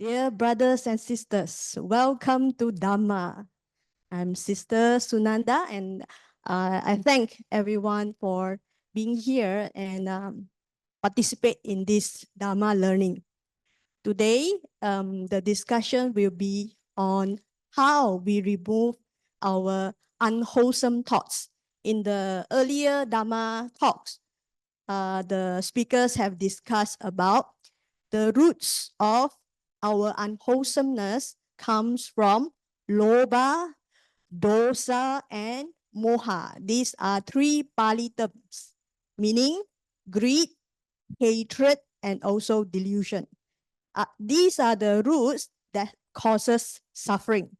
Dear brothers and sisters, welcome to Dhamma. I'm Sister Sunanda, and I thank everyone for being here and participate in this Dhamma learning. Today, the discussion will be on how we remove our unwholesome thoughts. In the earlier Dhamma talks, the speakers have discussed about the roots of our unwholesomeness comes from loba, dosa, and moha. These are three Pali terms, meaning greed, hatred, and also delusion. These are the roots that causes suffering,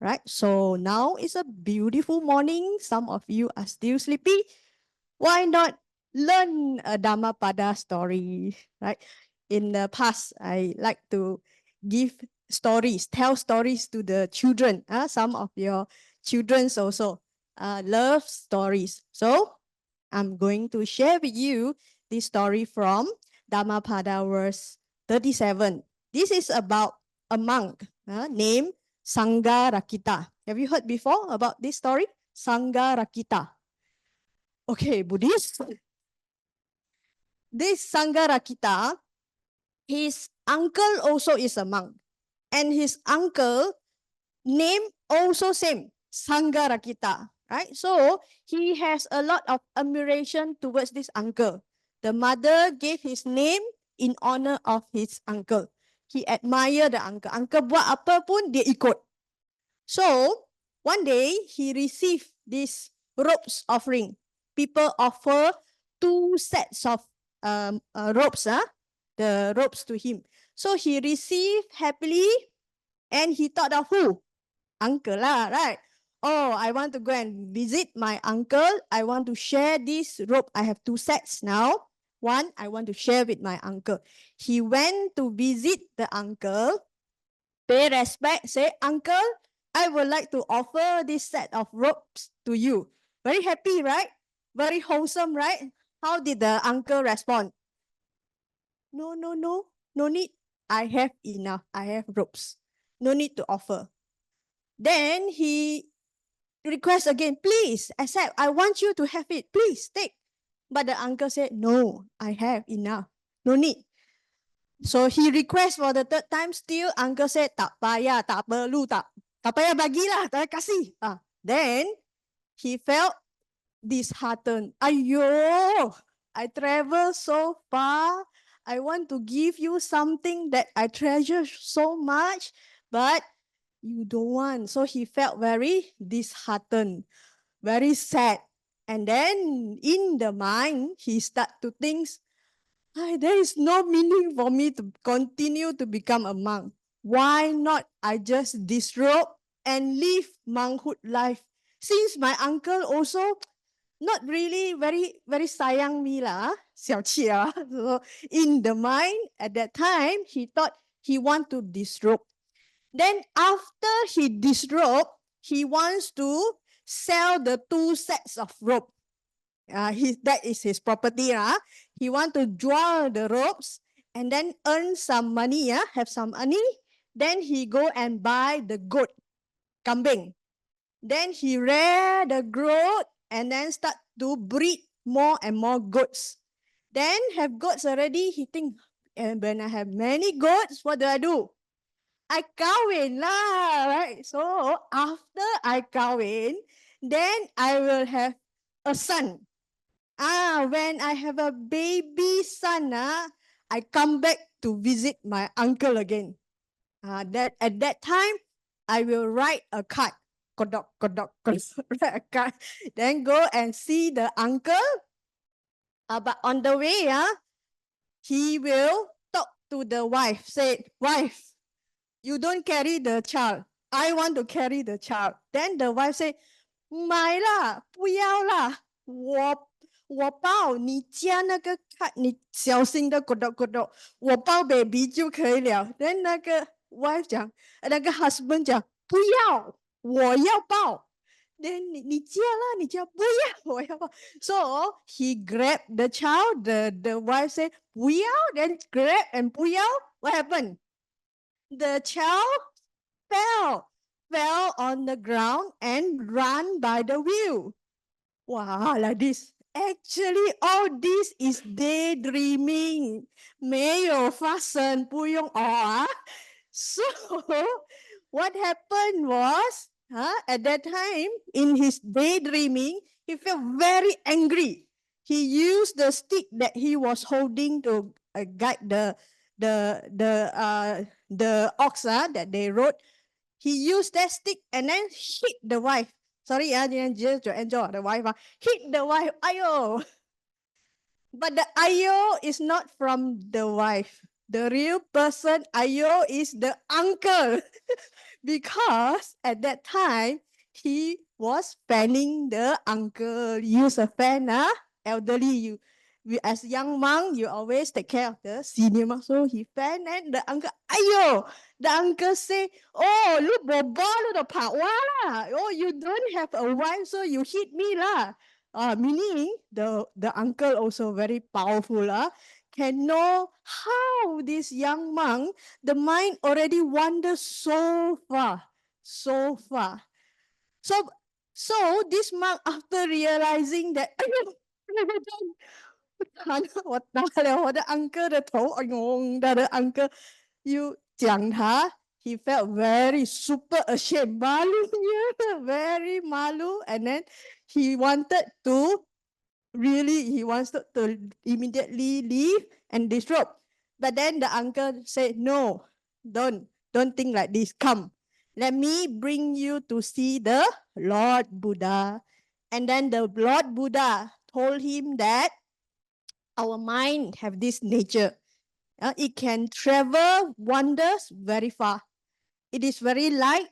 right? So now it's a beautiful morning. Some of you are still sleepy. Why not learn a Dhammapada story, right? In the past, I like to give stories, tell stories to the children. Some of your children also love stories. So I'm going to share with you this story from Dhammapada verse 37. This is about a monk named Sangha Rakita. Have you heard before about this story? Sangha Rakita. Okay, Buddhist. This Sangha Rakita, his uncle also is a monk. And his uncle name also same, Sangha Rakita. Right? So he has a lot of admiration towards this uncle. The mother gave his name in honor of his uncle. He admired the uncle. Uncle buat apa pun dia ikut. So one day he received this robes offering. People offer 2 sets of robes, the robes to him. So he received happily, and he thought of who? Uncle lah, right? Oh, I want to go and visit my uncle. I want to share this robe. I have 2 sets now. One, I want to share with my uncle. He went to visit the uncle, pay respect, say, Uncle, I would like to offer this set of robes to you. Very happy, right? Very wholesome, right? How did the uncle respond? No, no, no, no need. I have enough. I have robes. No need to offer. Then he requests again, please accept. I want you to have it. Please take. But the uncle said, no, I have enough. No need. So he requests for the 3rd time. Still, uncle said, tak payah, tak perlu, tak payah bagilah, tak kasih. Then he felt disheartened. Ayo, I travel so far. I want to give you something that I treasure so much, but you don't want. So he felt very disheartened, very sad. And then in the mind, he started to think, there is no meaning for me to continue to become a monk. Why not I just disrobe and live monkhood life? Since my uncle also not really very sayang me lah, 小气啊. So in the mind at that time, he thought he want to disrobe. Then after he disrobe, he wants to sell the 2 sets of robe. That is his property. He want to jual the robes and then earn some money, have some money. Then he go and buy the goat, kambing. Then he rear the goat and then start to breed more and more goats. Then have goats already, he think, and when I have many goats, what do? I kahwin lah, right? So after I kahwin, then I will have a son. When I have a baby son, I come back to visit my uncle again. That at that time, I will write a card. Kodok, kodok, kodok, write a card. Then go and see the uncle. But on the way, he will talk to the wife. Say, wife, you don't carry the child. I want to carry the child. Then the wife say, 买啦，不要啦，我抱你加那个看，你小心的咕咚咕咚，我抱 baby 就可以了。Then 那个 wife 讲，那个 husband 讲，不要，我要抱。Then 你加啦，你加，不要，我要抱。So he grabbed the child. The wife said 不要，then grab and 不要。What happened? the child fell on the ground and run by the wheel. Wow, like this. Actually, all this is daydreaming. 没有发生，不用哦。So, what happened was, at that time, in his daydreaming, he felt very angry. He used the stick that he was holding to guide the ox that they rode. He used that stick and then hit the wife. Sorry, just to enjoy the wife. Hit the wife. Ayo. But the ayo is not from the wife. The real person, ayo, is the uncle. Because at that time, he was fanning the uncle. Use a fan, elderly. As young monk, you always take care of the senior monk. So he fan and the uncle, ayo. The uncle say, oh, lu bobo lu da pakwa lah. Oh, you don't have a wife, so you hit me lah. Meaning the uncle also very powerful, can know how this young monk, the mind already wanders so far, so far. So this monk, after realizing that, 我打了我的 uncle 的头，哎呦，他的 uncle 又讲他 he felt very super ashamed, malunya, very malu, and then he wanted to he wants to immediately leave and disrobe. But then the uncle said, no, don't think like this. Come, let me bring you to see the Lord Buddha. And then the Lord Buddha told him that our mind have this nature. It can travel wonders very far. It is very light.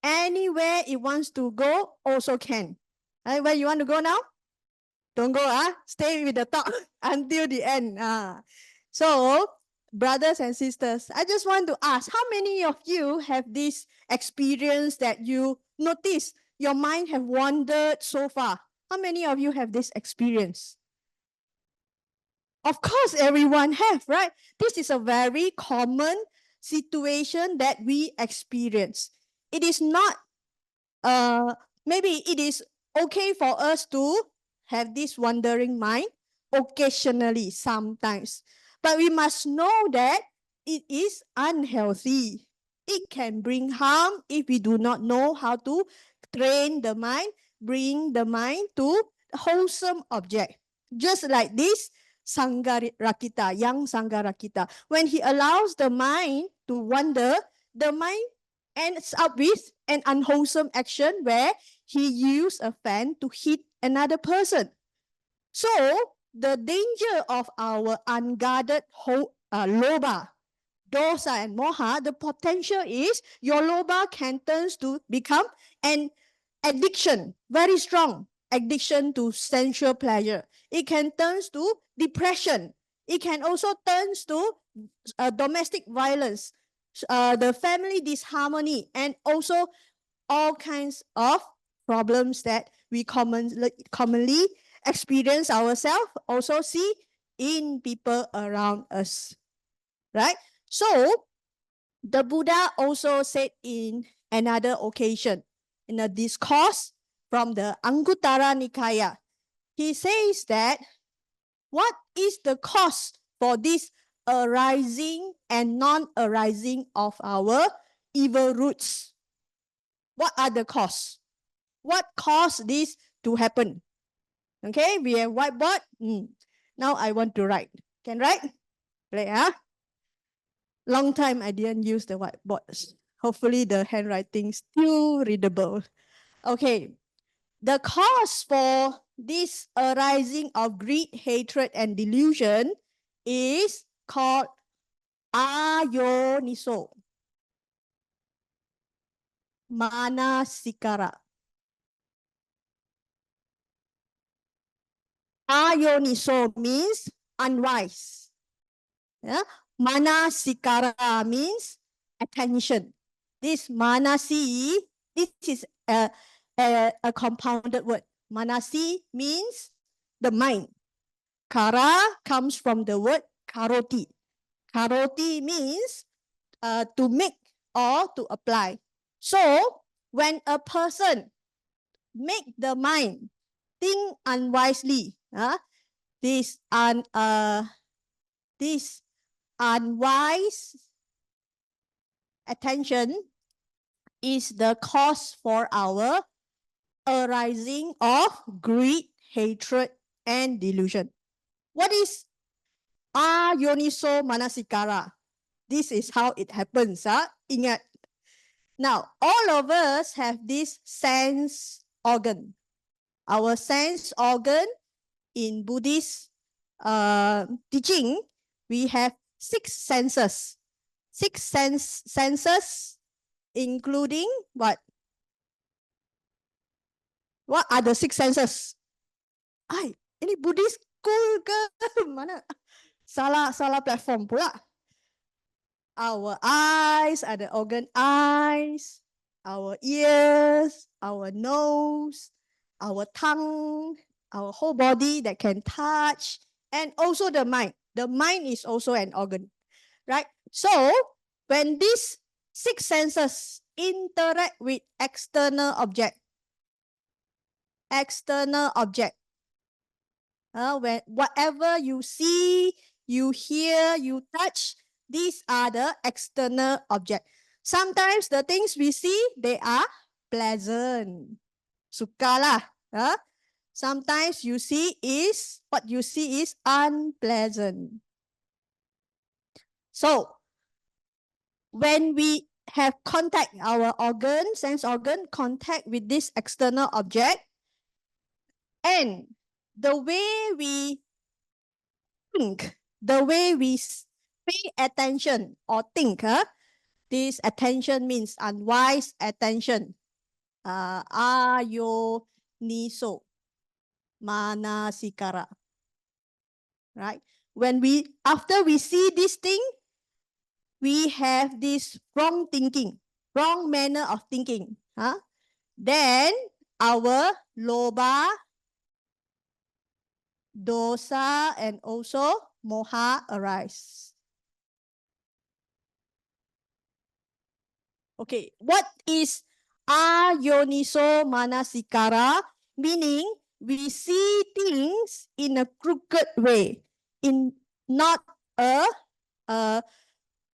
Anywhere it wants to go also can. Where you want to go now? Don't go, stay with the talk until the end. So, brothers and sisters, I just want to ask, how many of you have this experience that you notice your mind have wandered so far? How many of you have this experience? Of course, everyone have, right? This is a very common situation that we experience. It is not, maybe it is okay for us to have this wandering mind occasionally, sometimes. But we must know that it is unhealthy. It can bring harm if we do not know how to train the mind, bring the mind to wholesome object. Just like this Sangharakita, young Sangharakita, when he allows the mind to wander, the mind ends up with an unwholesome action where he used a fan to hit another person. So the danger of our unguarded loba, dosa, and moha, the potential is your loba can turn to become an addiction, very strong addiction to sensual pleasure. It can turn to depression. It can also turn to domestic violence, the family disharmony, and also all kinds of problems that we commonly experience ourselves, also see in people around us, right? So the Buddha also said in another occasion, in a discourse from the Anguttara Nikaya, he says that what is the cause for this arising and non-arising of our evil roots? What are the causes? What caused this to happen? Okay, we have whiteboard. Now I want to write. Can write? Right, Long time I didn't use the whiteboards. Hopefully the handwriting still readable. Okay, the cause for this arising of greed, hatred, and delusion is called ayoniso, manasikara. Ayoniso means unwise. Manasikara means attention. This manasi, this is a compounded word. Manasi means the mind. Kara comes from the word karoti. Karoti means to make or to apply. So when a person make the mind think unwisely, this unwise attention is the cause for our arising of greed, hatred, and delusion. What is ayoniso manasikara? This is how it happens. Ingat. Now, all of us have this sense organ. Our sense organ in Buddhist teaching, we have 6 senses. 6 senses, including what? What are the 6 senses? Ay, ini Buddhist school ke? Mana? Salah platform pula. Our eyes are the organ eyes, our ears, our nose, our tongue, our whole body that can touch, and also the mind. The mind is also an organ, right? So when these 6 senses interact with external object, when whatever you see, you hear, you touch, these are the external object. Sometimes the things we see, they are pleasant. Suka lah. Sometimes what you see is unpleasant. So when we have contact, our sense organ, contact with this external object, and the way we think, the way we pay attention or think, this attention means unwise attention. Ayoniso manasikara. Right? After we see this thing, we have this wrong thinking, wrong manner of thinking. Then our loba, dosa, and also moha arise. Okay, what is ayoniso manasikara? Meaning, we see things in a crooked way, in not a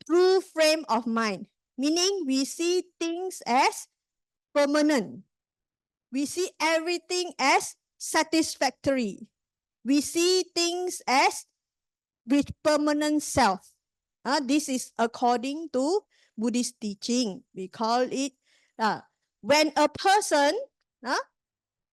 true frame of mind. Meaning, we see things as permanent. We see everything as satisfactory. We see things as with permanent self. This is according to Buddhist teaching. We call it, when a person,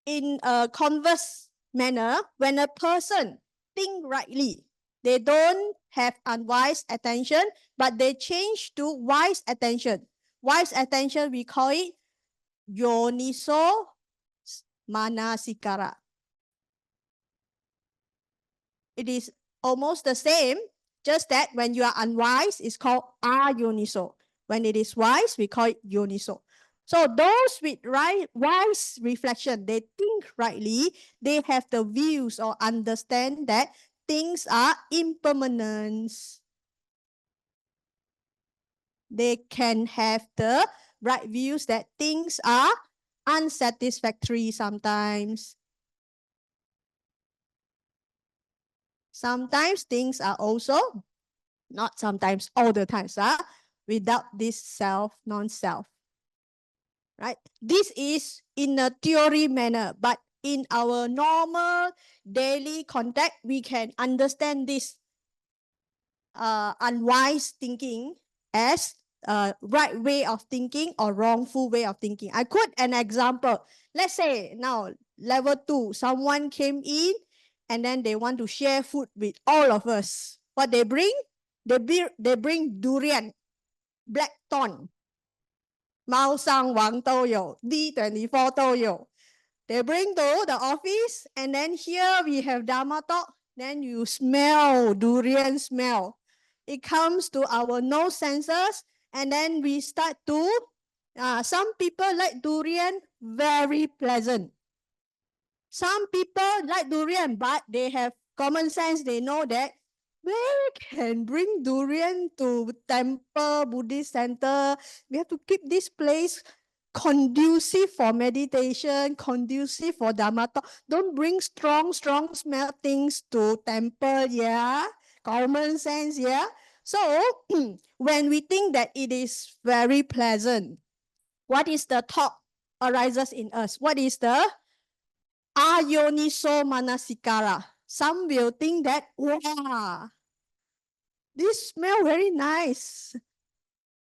in a converse manner, when a person think rightly, they don't have unwise attention, but they change to wise attention. Wise attention, we call it yoniso manasikara. It is almost the same, just that when you are unwise, it's called ayoniso. When it is wise, we call it yoniso. So those with wise reflection, they think rightly, they have the views or understand that things are impermanent. They can have the right views that things are unsatisfactory sometimes. Sometimes things are also, not sometimes, all the times, without this self, non-self. Right? This is in a theory manner, but in our normal daily contact, we can understand this unwise thinking as a right way of thinking or wrongful way of thinking. I quote an example. Let's say now, level 2, someone came in and then they want to share food with all of us. What they bring? They bring durian, black thorn. 猫上王都有 D24 都有 They bring to the office, and then here we have Dharma talk. Then you smell durian smell. It comes to our nose senses, and then we start to, some people like durian, very pleasant. Some people like durian, but they have common sense. They know that Where can bring durian to temple, Buddhist center? We have to keep this place conducive for meditation, conducive for Dharma talk. Don't bring strong smell things to temple, yeah? Common sense, yeah? So, when we think that it is very pleasant, what is the thought arises in us? What is the ayoniso manasikara? Some will think that, wow, this smell very nice.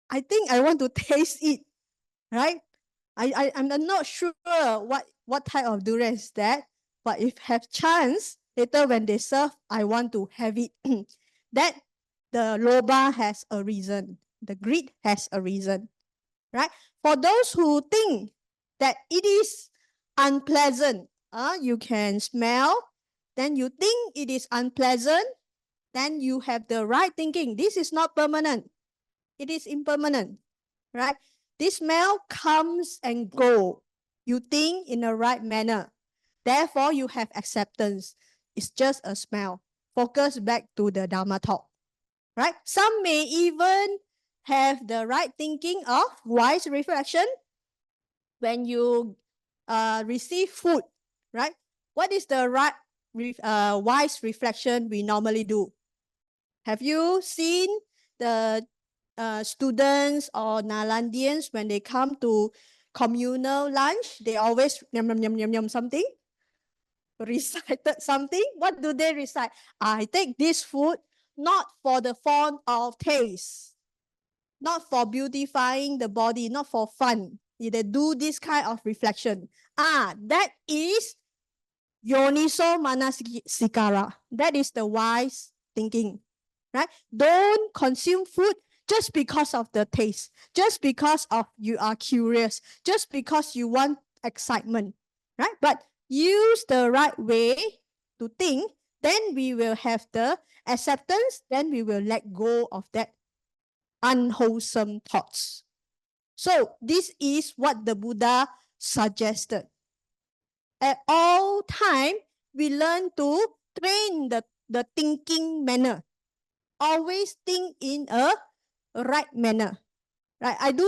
I think I want to taste it, right? I'm not sure what type of durian is that, but if have chance, later when they serve, I want to have it. That the loba has a reason. The greed has a reason, right? For those who think that it is unpleasant, you can smell, then you think it is unpleasant, then you have the right thinking. This is not permanent. It is impermanent, right? This smell comes and go. You think in the right manner. Therefore, you have acceptance. It's just a smell. Focus back to the Dharma talk, right? Some may even have the right thinking of wise reflection when you receive food, right? What is the right wise reflection we normally do? Have you seen the students or Nalandians when they come to communal lunch? They always yum yum yum yum yum something, recited something. What do they recite? I take this food not for the fond of taste, not for beautifying the body, not for fun. They do this kind of reflection. That is yoniso manasikara. That is the wise thinking, right? Don't consume food just because of the taste, just because of you are curious, just because you want excitement, right? But use the right way to think, then we will have the acceptance, then we will let go of that unwholesome thoughts. So this is what the Buddha suggested. At all time, we learn to train the thinking manner. Always think in a right manner. Right? I do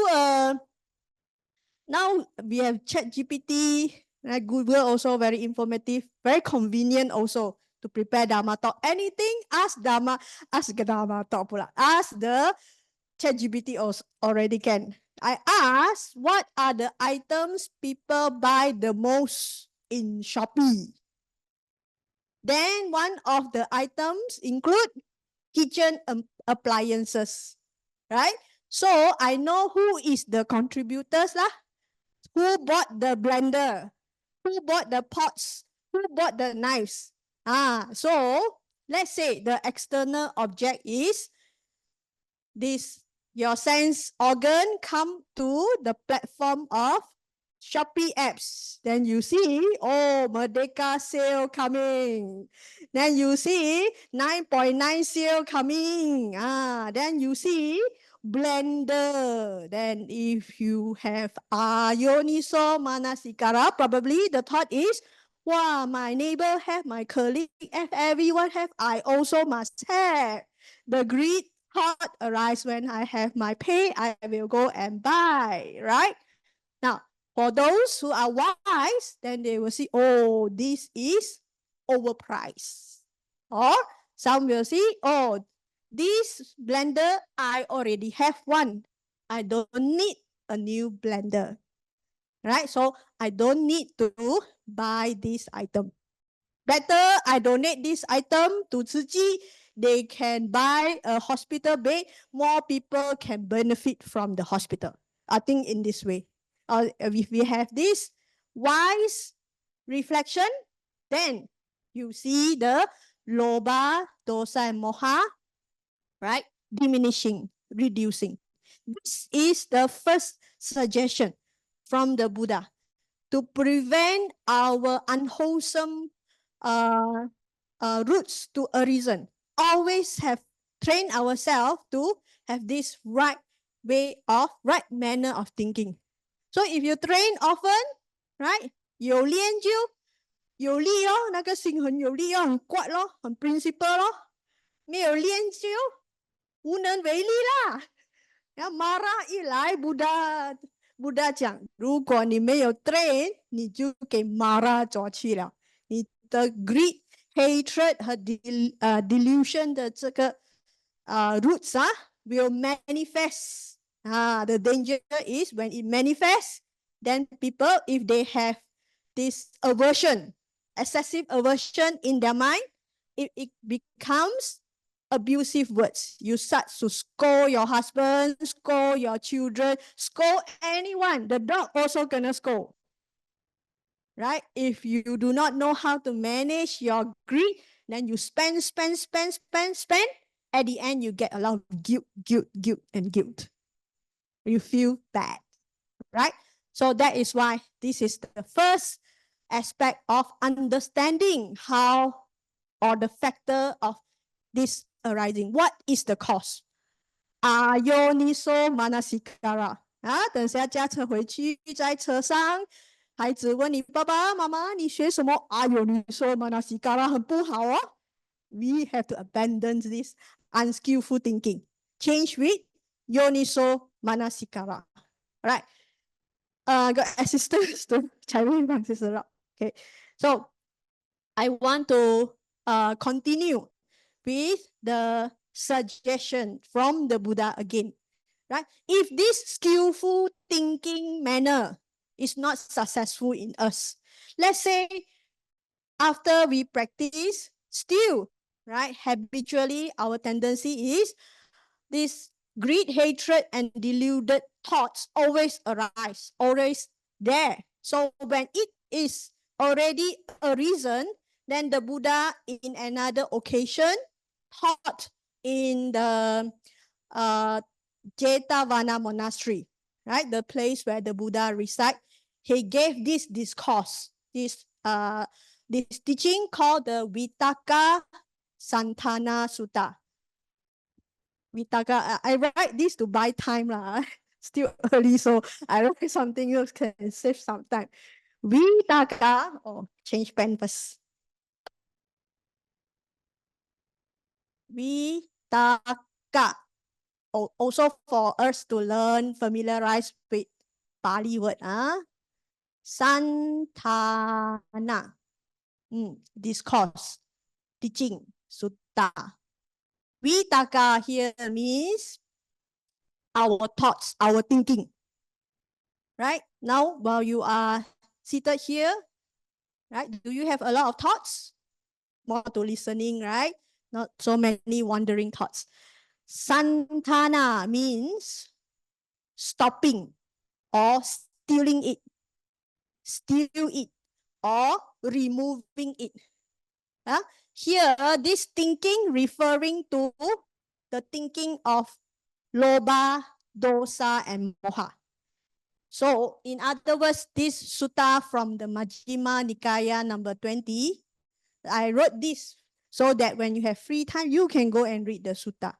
now we have ChatGPT, right? Google also very informative, very convenient also to prepare Dharma talk. Anything, ask Dharma talk pula. Ask the ChatGPT also already can. I ask what are the items people buy the most in Shopee. Then one of the items include kitchen appliances, right? So I know who is the contributors lah. Who bought the blender? Who bought the pots? Who bought the knives? So let's say the external object is this. Your sense organ come to the platform of Shopee apps. Then you see, oh, Merdeka sale coming. Then you see 9.9 sale coming. Then you see blender. Then if you have Yoniso Manasikara, probably the thought is, wow, my neighbor have, my colleague have, everyone have, I also must have. The greed thought arise when I have my pay, I will go and buy, right? Now, for those who are wise, then they will see, oh, this is overpriced. Or some will see, oh, this blender, I already have one. I don't need a new blender, right? So I don't need to buy this item. Better I donate this item to Tzu Chi. They can buy a hospital bed. More people can benefit from the hospital. I think in this way. If we have this wise reflection, then you see the loba, dosa, and moha, right? Diminishing, reducing. This is the first suggestion from the Buddha to prevent our unwholesome roots to arisen. Always have trained ourselves to have this right way of, right manner of thinking. So if you train often, right, 有练就有力哦，那个心很有力哦，很怪咯，很 principle 咯。没有练就，无能为力啦。然后马拉一来，布达讲，如果你没有 train，你就给马拉抓去了。你的 greed、hatred 和delusion 的这个roots will manifest. The danger is when it manifests, then people, if they have this aversion, excessive aversion in their mind, it becomes abusive words. You start to scold your husband, scold your children, scold anyone. The dog also gonna scold. Right? If you do not know how to manage your greed, then you spend. At the end, you get a lot of guilt. You feel bad, right? So that is why this is the first aspect of understanding how or the factor of this arising. What is the cause? Ayoniso manasikara. 等下驾车回去，在车上，孩子问你爸爸妈妈，你学什么？Ayoniso manasikara 很不好哦。We have to abandon this unskillful thinking. Change with yoniso manasikara. Right? Got assistance to Chinese sister. Okay. So I want to continue with the suggestion from the Buddha again, right? If this skillful thinking manner is not successful in us, let's say after we practice, still, right, habitually our tendency is this greed, hatred, and deluded thoughts always arise, always there. So when it is already arisen, then the Buddha in another occasion taught in the Jetavana monastery, right? The place where the Buddha reside. He gave this discourse, this teaching called the Vitaka Santana Sutta. Vitaka, I write this to buy time lah. Still early, so I write something else can save some time. Vitaka, change pen first. Vitaka. Also for us to learn, familiarize with Pali word. Santana. Discourse, teaching, sutta. Vitaka here means our thoughts, our thinking. Right? Now, while you are seated here, right, do you have a lot of thoughts? More to listening, right? Not so many wandering thoughts. Santana means stopping or stealing it. Steal it or removing it. Here, this thinking referring to the thinking of loba, dosa, and moha. So, in other words, this sutta from the Majjhima Nikaya number 20, I wrote this so that when you have free time, you can go and read the sutta.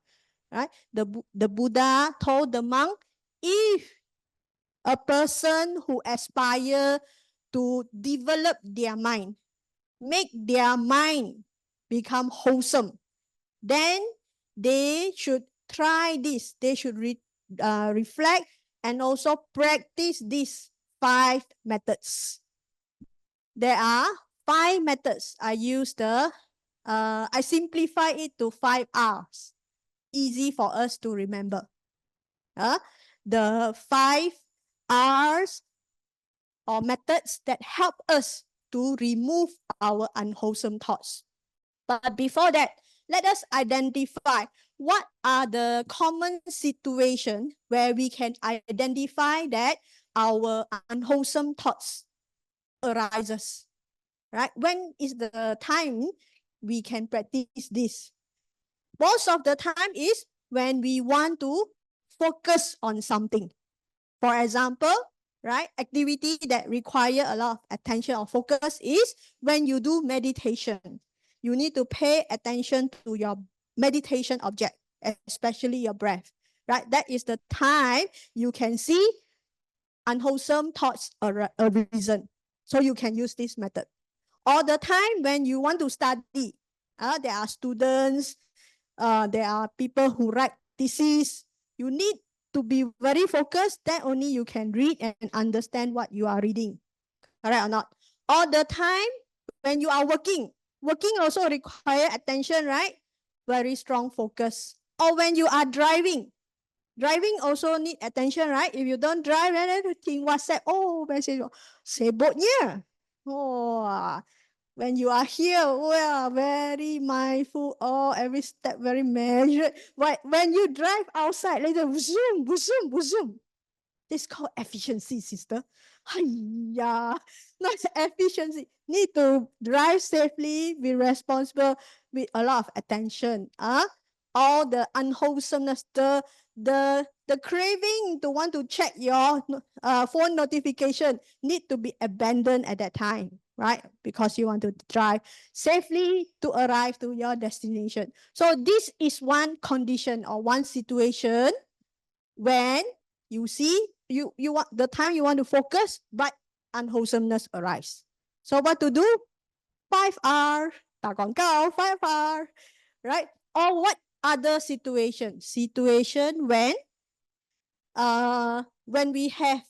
Right? The Buddha told the monk, if a person who aspire to develop their mind, make their mind become wholesome, then they should try this. They should reflect and also practice these 5 methods. There are 5 methods. I simplify it to 5 R's. Easy for us to remember. The 5 R's or methods that help us to remove our unwholesome thoughts. But before that, let us identify what are the common situations where we can identify that our unwholesome thoughts arises. Right? When is the time we can practice this? Most of the time is when we want to focus on something. For example, right, activity that require a lot of attention or focus is when you do meditation. You need to pay attention to your meditation object, especially your breath. Right? That is the time you can see unwholesome thoughts arisen. So you can use this method. All the time when you want to study, there are students there are people who write thesis. You need to be very focused. Then only you can read and understand what you are reading. Correct or not? All the time when you are working also require attention, right? Very strong focus. Or when you are driving also need attention, right? If you don't drive, then everything WhatsApp, oh, message, sebutnya. Oh, when you are here, we are very mindful, every step very measured. But when you drive outside, later, zoom, zoom, zoom. This is called efficiency, sister. Hiya, not efficiency. Need to drive safely, be responsible, with a lot of attention. All the unwholesomeness, the craving to want to check your phone notification need to be abandoned at that time, right? Because you want to drive safely to arrive to your destination. So this is one condition or one situation when you see you want the time you want to focus, but unwholesomeness arrives. So what to do? 5R, 打广告, 5R, right? Or what other situation? Situation when we have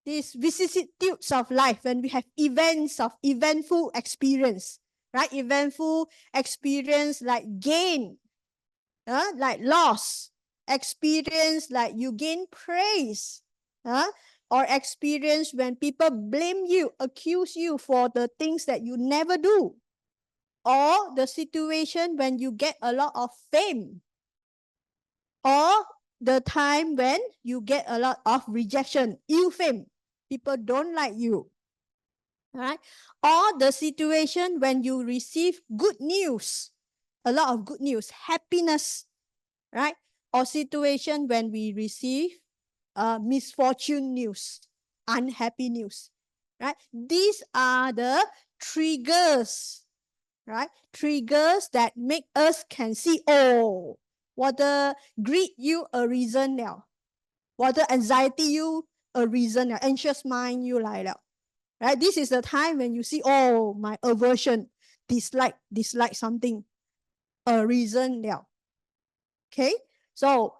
these vicissitudes of life, when we have events of eventful experience, right? Eventful experience like gain, like loss, experience like you gain praise, or experience when people blame you, accuse you for the things that you never do, or the situation when you get a lot of fame, or the time when you get a lot of rejection, ill fame, people don't like you, right? Or the situation when you receive good news, a lot of good news, happiness, right? Or situation when we receive misfortune news, unhappy news, right? These are the triggers, right? Triggers that make us can see, oh, 我的 greed you a reason 了，我的 anxiety you a reason 了， anxious mind you 来了， right? This is the time when you see, oh, my aversion, dislike something, a reason 了. Okay, so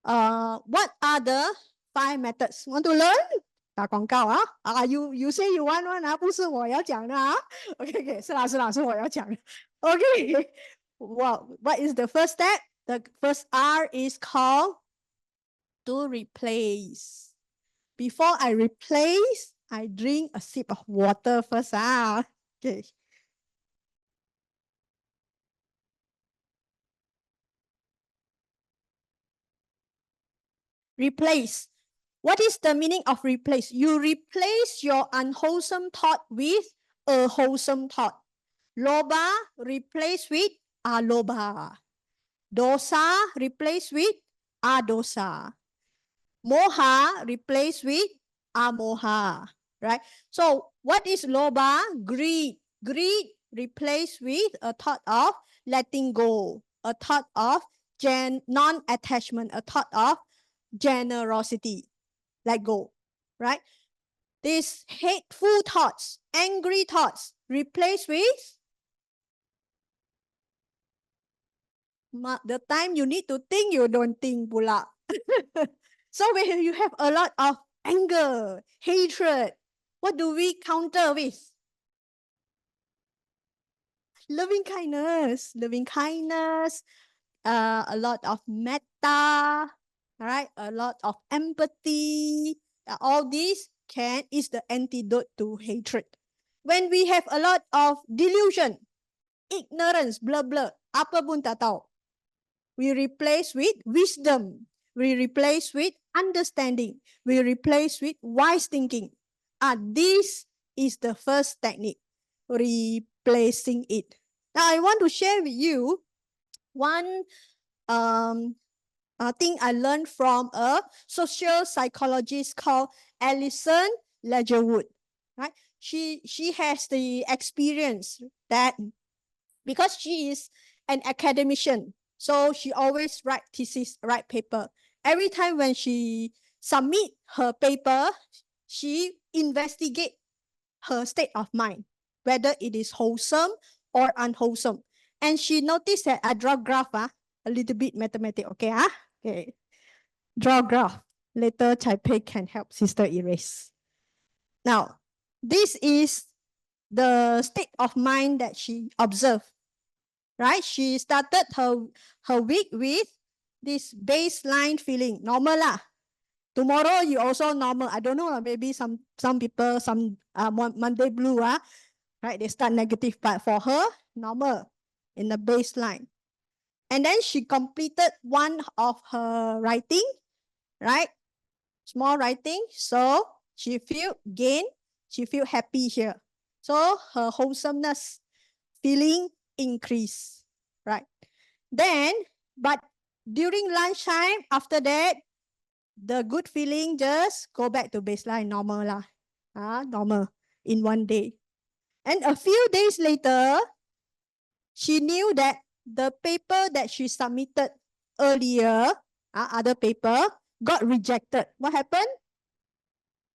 what are the 5 methods? Want to learn? 打广告啊！you say you want one 啊，不是我要讲的啊。Okay, 是我要讲的。Okay, well, what is the first step? The first R is called to replace. Before I replace, I drink a sip of water first. Okay. Replace. What is the meaning of replace? You replace your unwholesome thought with a wholesome thought. Loba replace with aloba. Dosa replace with adosa. Moha replace with amoha. Right? So what is loba? Greed. Greed replace with a thought of letting go, a thought of non-attachment, a thought of generosity. Let go, right? These hateful thoughts, angry thoughts, replace with the time you need to think, you don't think pula. So when you have a lot of anger, hatred, what do we counter with? Loving kindness, a lot of metta, right? A lot of empathy. All these is the antidote to hatred. When we have a lot of delusion, ignorance, blah blah, apa pun tak tahu, we replace with wisdom. We replace with understanding. We replace with wise thinking. This is the first technique, replacing it. Now I want to share with you one thing I learned from a social psychologist called Alison Ledgerwood. Right? She has the experience that because she is an academician, so she always write thesis, write paper. Every time when she submit her paper, she investigate her state of mind, whether it is wholesome or unwholesome. And she noticed that I draw graph. a little bit mathematics, okay? Okay. Draw graph. Later, Taipei can help sister erase. Now, this is the state of mind that she observed, right? She started her week with this baseline feeling, normal lah. Tomorrow you also normal. I don't know, maybe some people, some Monday blue, right? They start negative, but for her, normal in the baseline. And then she completed one of her writing, right? Small writing. So she feel gain, she feel happy here. So her wholesomeness feeling increase, right? Then, but during lunchtime, after that, the good feeling just go back to baseline, normal lah. Normal in one day. And a few days later, she knew that the paper that she submitted earlier, other paper, got rejected. What happened?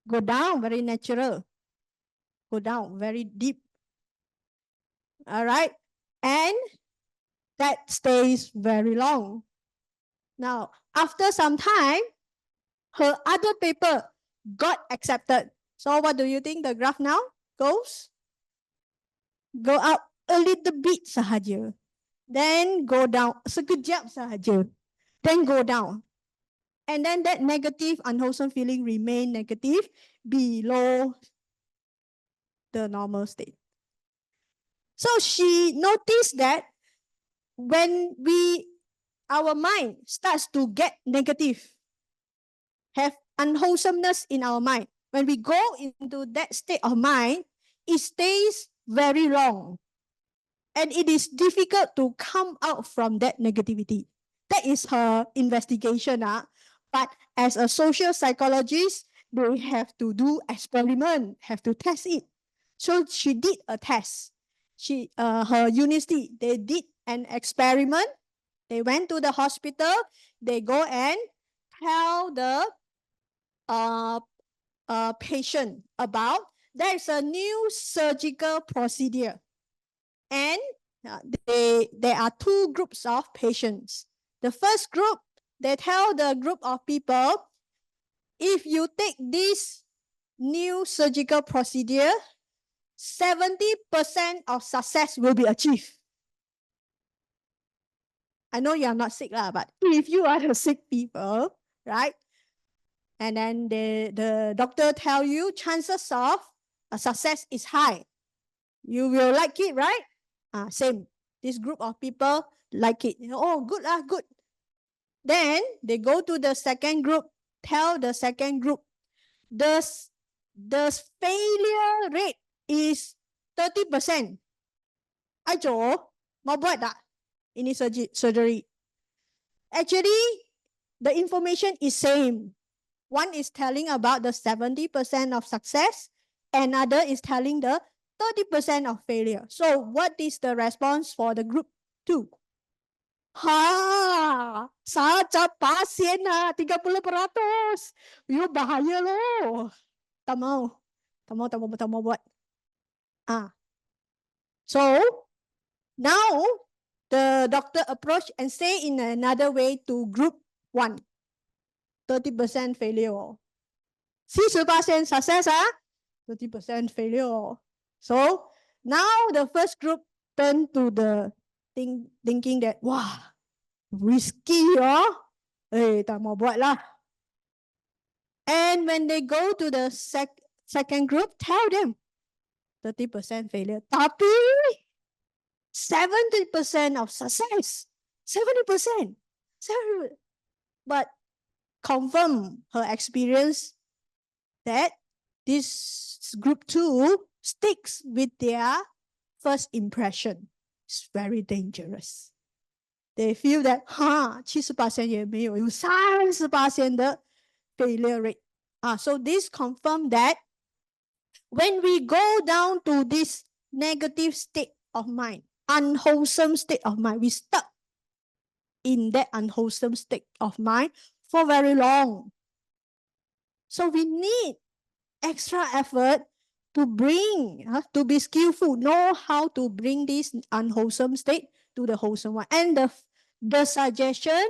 Go down, very natural. Go down, very deep. All right. And that stays very long. Now, after some time, her other paper got accepted. So what do you think the graph now goes? Go up a little bit sahaja. Then go down sekejap sahaja. Then go down. And then that negative, unwholesome feeling remain negative below the normal state. So she noticed that when our mind starts to get negative, have unwholesomeness in our mind, when we go into that state of mind, it stays very long. And it is difficult to come out from that negativity. That is her investigation. But as a social psychologist, they have to do experiment, have to test it. So she did a test. Her university, they did an experiment. They went to the hospital. They go and tell the patient about there's a new surgical procedure. And there are two groups of patients. The first group, they tell the group of people, if you take this new surgical procedure, 70% of success will be achieved. I know you are not sick, but if you are the sick people, right? And then the doctor tell you chances of success is high. You will like it, right? Same. This group of people like it. Oh, good lah, good. Then they go to the second group, tell the second group, the failure rate is 30%. Ajo, mau buat tak ini surgery? Actually, the information is same. One is telling about the 70% of success, another is telling the 30% of failure. So what is the response for the group 2? Saja pasien 30%. You bahaya loh. Tak mau buat. So now the doctor approach and say in another way to group 1. 30% failure. 40% success, 30% failure. So now the first group turn to the thinking that, wah, risky, tak mau buat lah. And when they go to the second group, tell them 30% failure. Tapi 70% of success. 70%. But confirm her experience that this group 2 sticks with their first impression. It's very dangerous. They feel that 70% 也没有，有30% 的 failure rate. So this confirm that when we go down to this negative state of mind, unwholesome state of mind, we stuck in that unwholesome state of mind for very long. So we need extra effort to bring, to be skillful, know how to bring this unwholesome state to the wholesome one. And The suggestion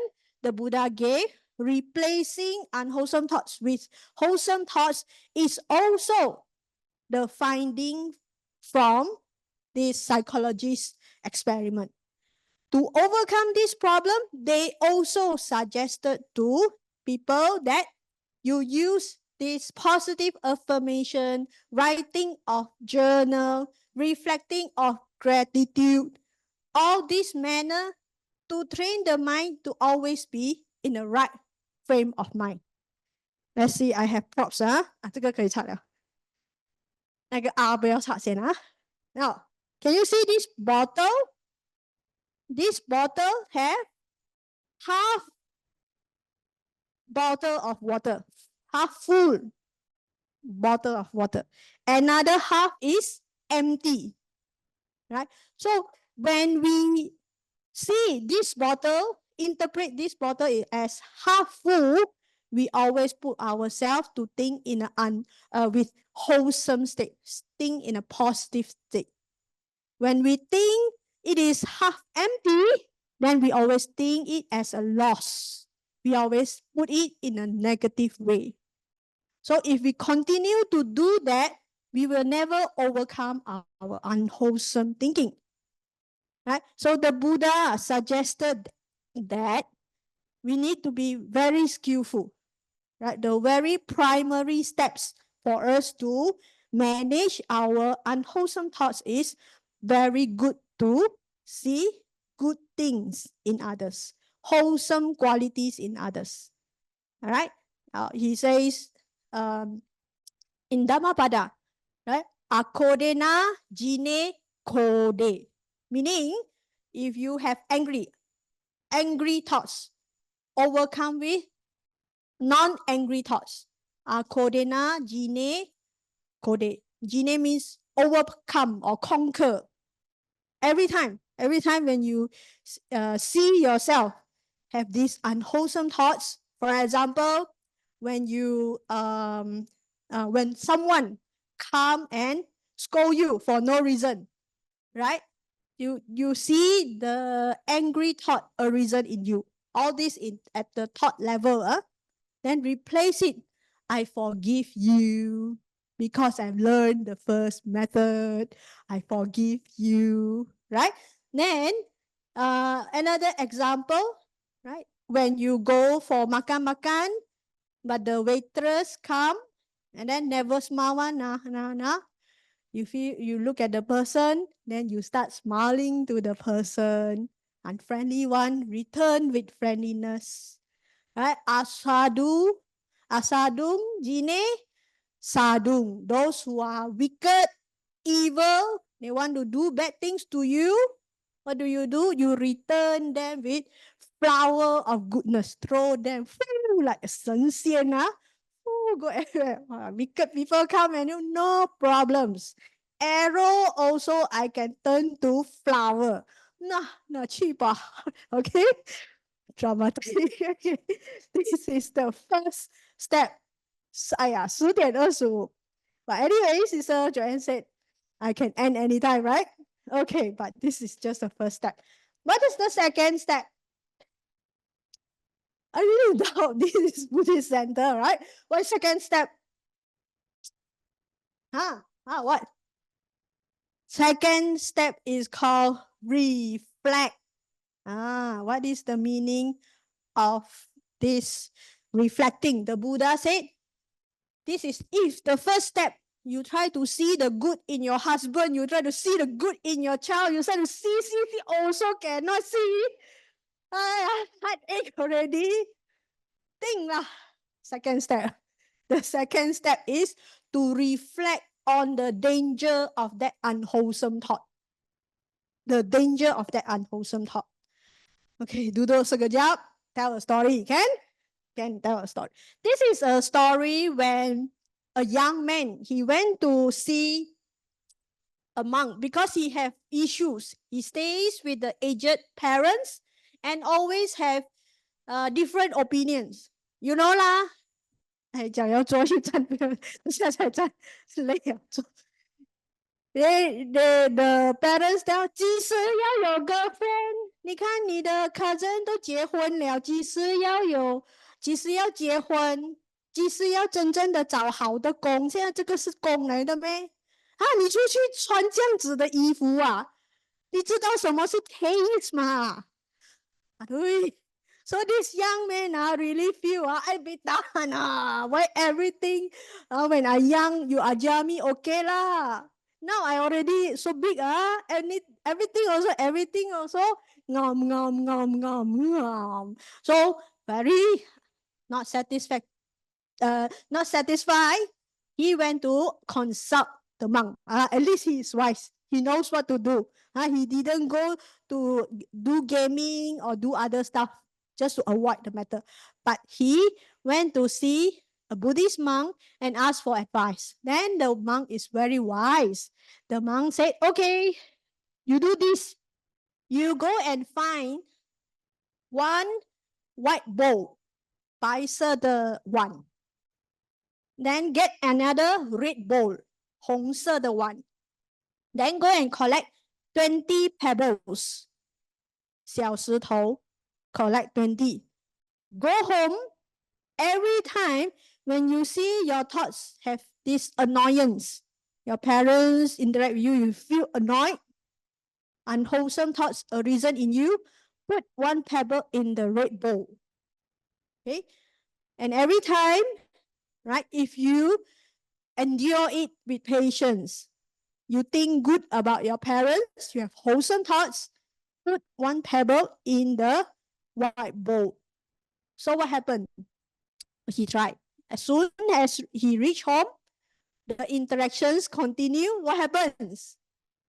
the Buddha gave, replacing unwholesome thoughts with wholesome thoughts, is also the finding from this psychologist experiment. To overcome this problem, they also suggested to people that you use this positive affirmation, writing of journal, reflecting of gratitude, all this manner to train the mind to always be in the right frame of mind. Let's see, I have props 这个可以擦了。那个 R 不要擦先啊。Now, can you see this bottle? This bottle have half bottle of water, half full bottle of water. Another half is empty, right? So when we see this bottle, interpret this bottle as half full, we always put ourselves to think in with wholesome state, think in a positive state. When we think it is half empty, then we always think it as a loss. We always put it in a negative way. So if we continue to do that, we will never overcome our unwholesome thinking. Right? So the Buddha suggested that we need to be very skillful. Right? The very primary steps for us to manage our unwholesome thoughts is very good to see good things in others, wholesome qualities in others. All right? He says in Dhammapada, right? Akodena jine kode. Meaning, if you have angry thoughts, overcome with non-angry thoughts. Akodena jine kode. Jine means overcome or conquer. Every time when you see yourself have these unwholesome thoughts, for example, when you when someone come and scold you for no reason, right? You see the angry thought arisen in you. All this at the thought level, then replace it. I forgive you because I've learned the first method. I forgive you, right? Then another example, right? When you go for makan, but the waitress come and then never smile, nah. You look at the person, then you start smiling to the person. Unfriendly one, return with friendliness. Right? Asadung, jine, sadung. Those who are wicked, evil, they want to do bad things to you. What do? You return them with flower of goodness. Throw them like a 神仙, go everywhere. Wicked people come and no problems. Arrow also I can turn to flower. Nah, cheap. Okay? Dramatic. This is the first step. 10:25. But anyways, Sister Joanne said, I can end anytime, right? Okay, but this is just the first step. What is the second step? I really doubt this is Buddhist center, right? What's second step? What? Second step is called reflect. What is the meaning of this reflecting? The Buddha said, this is if the first step, you try to see the good in your husband, you try to see the good in your child, you try to see, also cannot see. Heartache already. Think lah. Second step. The second step is to reflect on the danger of that unwholesome thought. The danger of that unwholesome thought. Okay, duduk sekejap. Tell a story, can tell a story. This is a story when a young man, he went to see a monk because he have issues. He stays with the aged parents and always have different opinions. You know lah. 讲要坐去站，下才站，累啊坐。The parents tell 几时要有 girlfriend? 你看你的 cousin 都结婚了，几时要结婚，几时要真正的找好的工，现在这个是工来的咩？啊，你出去穿这样子的衣服啊，你知道什么是 taste 吗？啊，对。So this young man really feel I be tahan why everything when I young you ajar me okay lah. Now I already so big and everything also ngom ngom ngom ngom ngom. So very not not satisfied. He went to consult the monk. At least he is wise. He knows what to do. He didn't go to do gaming or do other stuff just to avoid the matter. But he went to see a Buddhist monk and asked for advice. Then the monk is very wise. The monk said, okay, you do this. You go and find one white bowl, 白色的碗. Then get another red bowl, 红色的碗. Then go and collect 20 pebbles, 小石头, collect 20. Go home. Every time when you see your thoughts have this annoyance, your parents interact with you, you feel annoyed, unwholesome thoughts arisen in you, put one pebble in the red bowl. Okay? And every time, right, if you endure it with patience, you think good about your parents, you have wholesome thoughts, put one pebble in the white bowl. So what happened? He tried. As soon as he reached home, the interactions continue. What happens?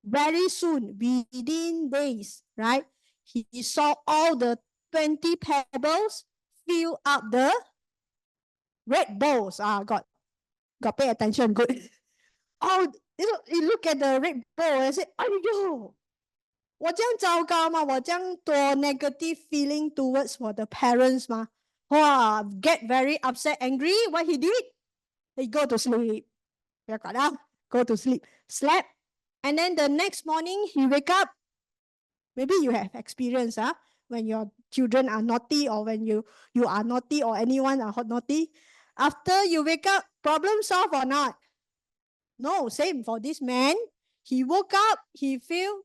Very soon, within days, right? He saw all the 20 pebbles fill up the red bowls. Got pay attention, good. Oh, you look at the red bowl and say, "Ayo, 我这样糟糕吗？我这样多 negative feeling towards 我的 parents 吗？哇 get very upset, angry. What he did? He go to sleep. Go to sleep. Slept. And then the next morning, he wake up. Maybe you have experience when your children are naughty or when you are naughty or anyone are naughty. After you wake up, problem solved or not? No, same for this man. He woke up, he feel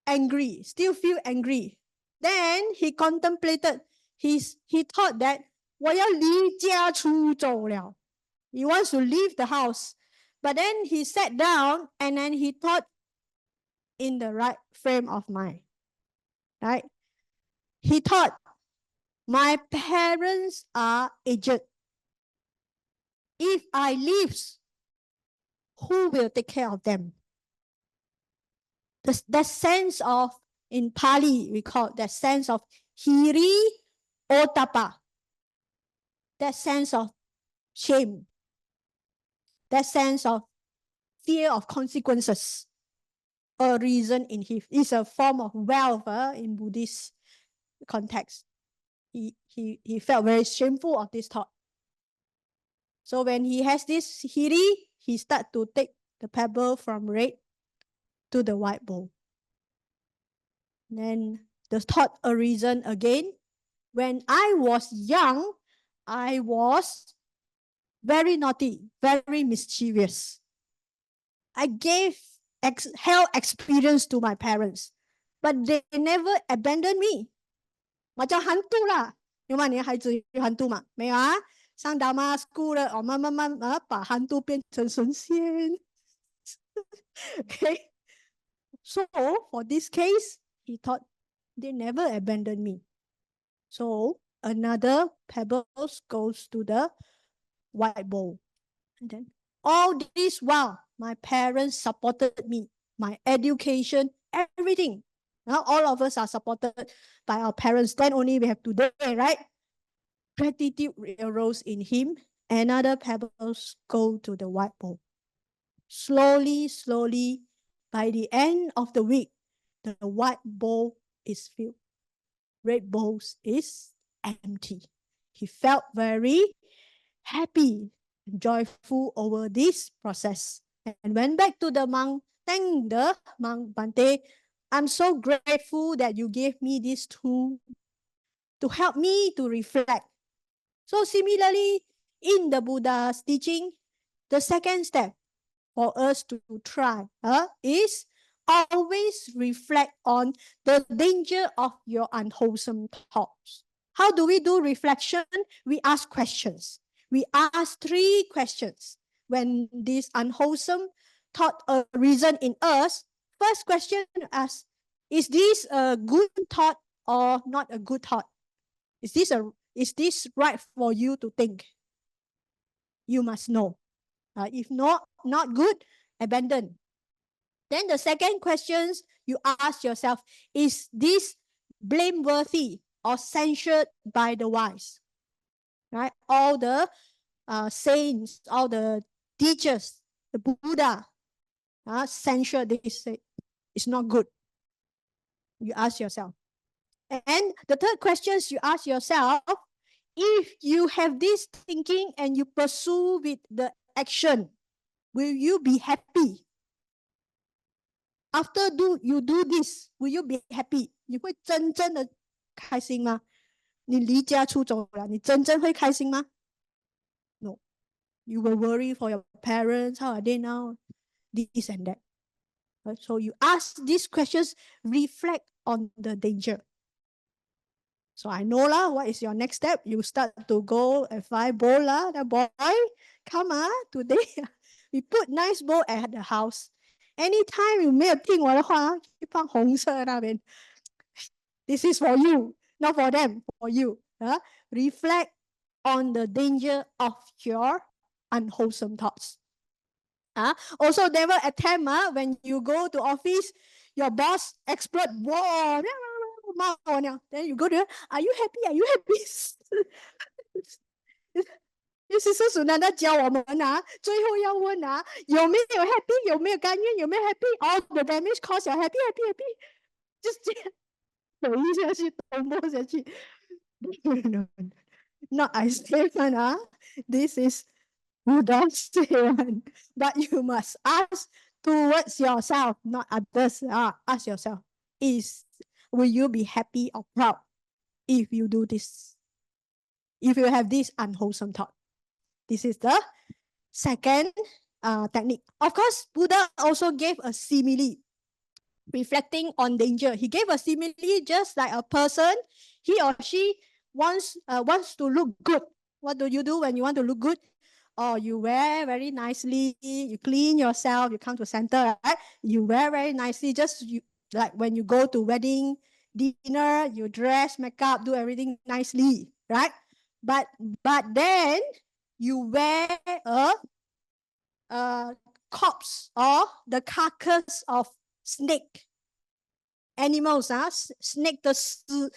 angry, still feel angry. Then he contemplated, he thought that 我要离家出走了. He wants to leave the house. But then he sat down and then he thought in the right frame of mind. Right? He thought, my parents are aged. If I leave, who will take care of them? That sense of, in Pali, we call that sense of hiri otapa. That sense of shame. That sense of fear of consequences. A reason in him is a form of wealth in Buddhist context. He felt very shameful of this thought. So when he has this hiri, he start to take the pebble from red to the white bowl. Then the thought arisen again. When I was young, I was very naughty, very mischievous. I gave hell experience to my parents, but they never abandoned me. Macam hantu lah. 有吗？你的孩子有hantu吗？没有啊？上 Dharma school 了，慢慢把hantu变成神仙。Okay. So for this case, he thought they never abandoned me. So another pebbles goes to the white bowl. And then all this while, my parents supported me, my education, everything. Now all of us are supported by our parents. Then only we have today, right? Gratitude arose in him. Another pebbles go to the white bowl. Slowly, by the end of the week, the white bowl is filled. Red bowls is empty. He felt very happy and joyful over this process and went back to the monk, thanked the monk, Bante, I'm so grateful that you gave me this tool to help me to reflect. So similarly, in the Buddha's teaching, the second step for us to try is always reflect on the danger of your unwholesome thoughts. How do we do reflection? We ask questions. We ask 3 questions. When this unwholesome thought arisen in us, first question ask, is this a good thought or not a good thought? Is this right for you to think? You must know. If not good, abandon. Then the second questions you ask yourself, is this blameworthy or censured by the wise? Right? All the saints, all the teachers, the Buddha, censure this, it's not good. You ask yourself. And the third questions you ask yourself, if you have this thinking and you pursue with the action, will you be happy? After you do this, will you be happy? 你会真正的开心吗？你离家出走了，你真正会开心吗？ No. You will worry for your parents. How are they now? This and that. So you ask these questions, reflect on the danger. So I know lah, what is your next step? You start to go and find bowl lah. The boy, come today we put nice bowl at the house. Anytime you 没有听我的话，去放红色那边。This is for you, not for them, for you. Reflect on the danger of your unwholesome thoughts. Also, never attempt when you go to office, your boss explode, whoa, then you go there, are you happy? Are you happy? 就是Sunanda 教我们最后要问有没有 happy？ 有没有甘愿？有没有 happy？ All the damage caused you happy, happy, happy. 就是这样，抖一下去，抖下去。No, not I say one. This is Buddha's say one. But you must ask towards yourself, not others. Ask yourself, will you be happy or proud if you do this? If you have this unwholesome thought. This is the second technique. Of course, Buddha also gave a simile, reflecting on danger. He gave a simile just like a person, he or she wants to look good. What do you do when you want to look good? Oh, you wear very nicely, you clean yourself, you come to center, right? You wear very nicely, like when you go to wedding dinner, you dress, make up, do everything nicely, right? But then you wear a corpse or the carcass of snake animals, snake 的死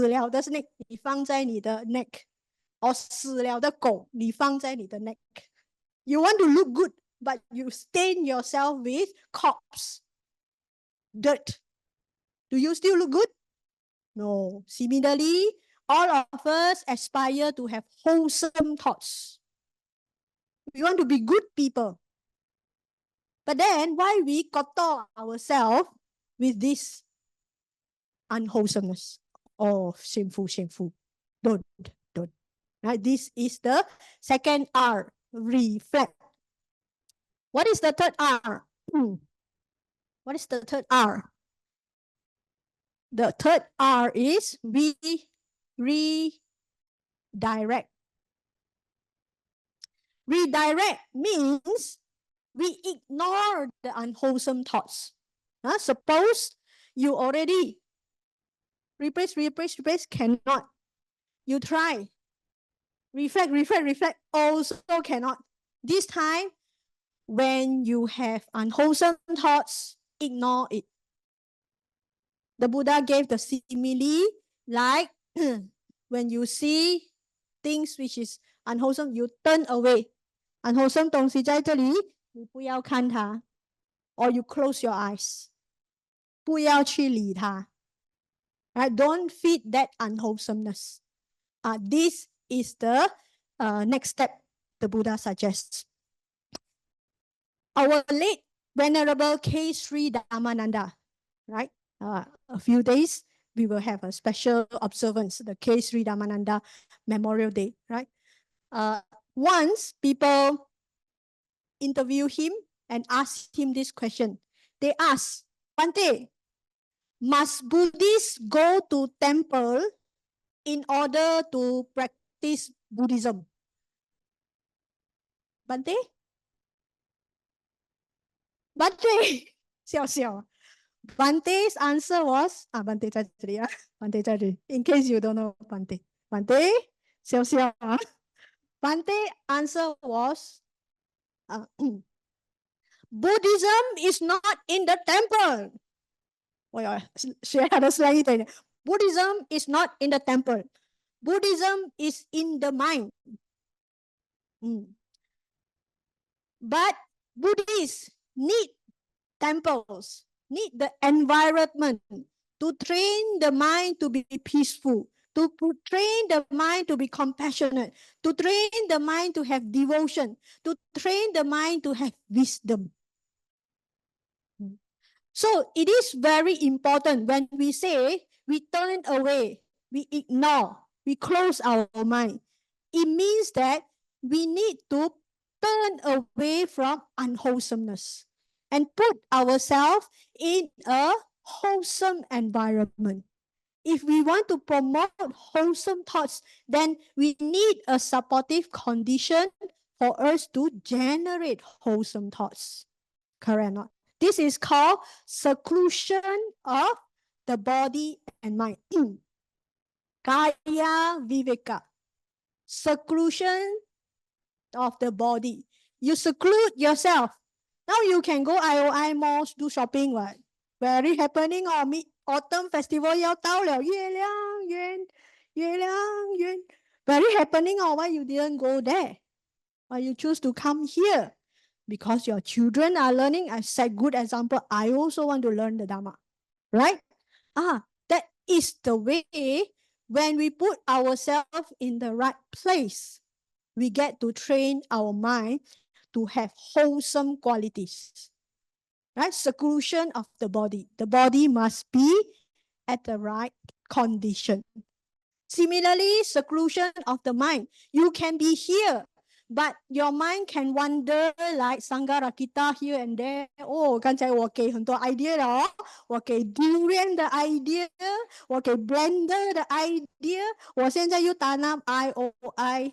了的 snake 你放在你的 neck， or 死了的狗你放在你的 neck。 You want to look good, but you stain yourself with corpse, dirt. Do you still look good? No. Similarly, all of us aspire to have wholesome thoughts. We want to be good people. But then, why we kotor ourselves with this unwholesomeness? Oh, shameful. Don't. Right? This is the second R, reflect. What is the third R? What is the third R? The third R is redirect. Redirect means we ignore the unwholesome thoughts. Suppose you already replace, cannot. You try. Reflect, also cannot. This time, when you have unwholesome thoughts, ignore it. The Buddha gave the simile like when you see things which is unwholesome, you turn away. Unwholesome 东西在这里，你不要看它 or you close your eyes. 不要去理它 Right? Don't feed that unwholesomeness. This is the next step the Buddha suggests. Our late Venerable K. Sri Dhammananda, right? A few days, we will have a special observance, the K. Sri Ramananda Memorial Day, right? Once people interview him and ask him this question. They ask, Bante, must Buddhists go to temple in order to practice Buddhism? Bante? Bante! 笑笑. Bante's answer was, Bante 在这里啊 Bante 在这里 in case you don't know Bante. Bante, 笑笑啊 Bante answer was, Buddhism is not in the temple. 我要学他的slang一点. Buddhism is not in the temple. Buddhism is in the mind. But Buddhists need temples, need the environment to train the mind to be peaceful, to train the mind to be compassionate, to train the mind to have devotion, to train the mind to have wisdom. So it is very important when we say we turn away, we ignore, we close our mind. It means that we need to turn away from unwholesomeness and put ourselves in a wholesome environment. If we want to promote wholesome thoughts, then we need a supportive condition for us to generate wholesome thoughts. Correct or not? This is called seclusion of the body and mind. Kaya viveka. Seclusion of the body. You seclude yourself. Now you can go IOI malls do shopping. What? Very happening or autumn festival 要到了，月亮圆，月亮圆。Very happening or why you didn't go there? Why you choose to come here? Because your children are learning. I set good example. I also want to learn the Dharma. Right? That is the way when we put ourselves in the right place, we get to train our mind to have wholesome qualities. Right? Seclusion of the body. The body must be at the right condition. Similarly, seclusion of the mind. You can be here, but your mind can wander like Sangharakita here and there. Oh, 刚才我给很多 idea 了哦，我给 durian 的 idea， 我给 blender 的 idea， 我现在又打那 IOI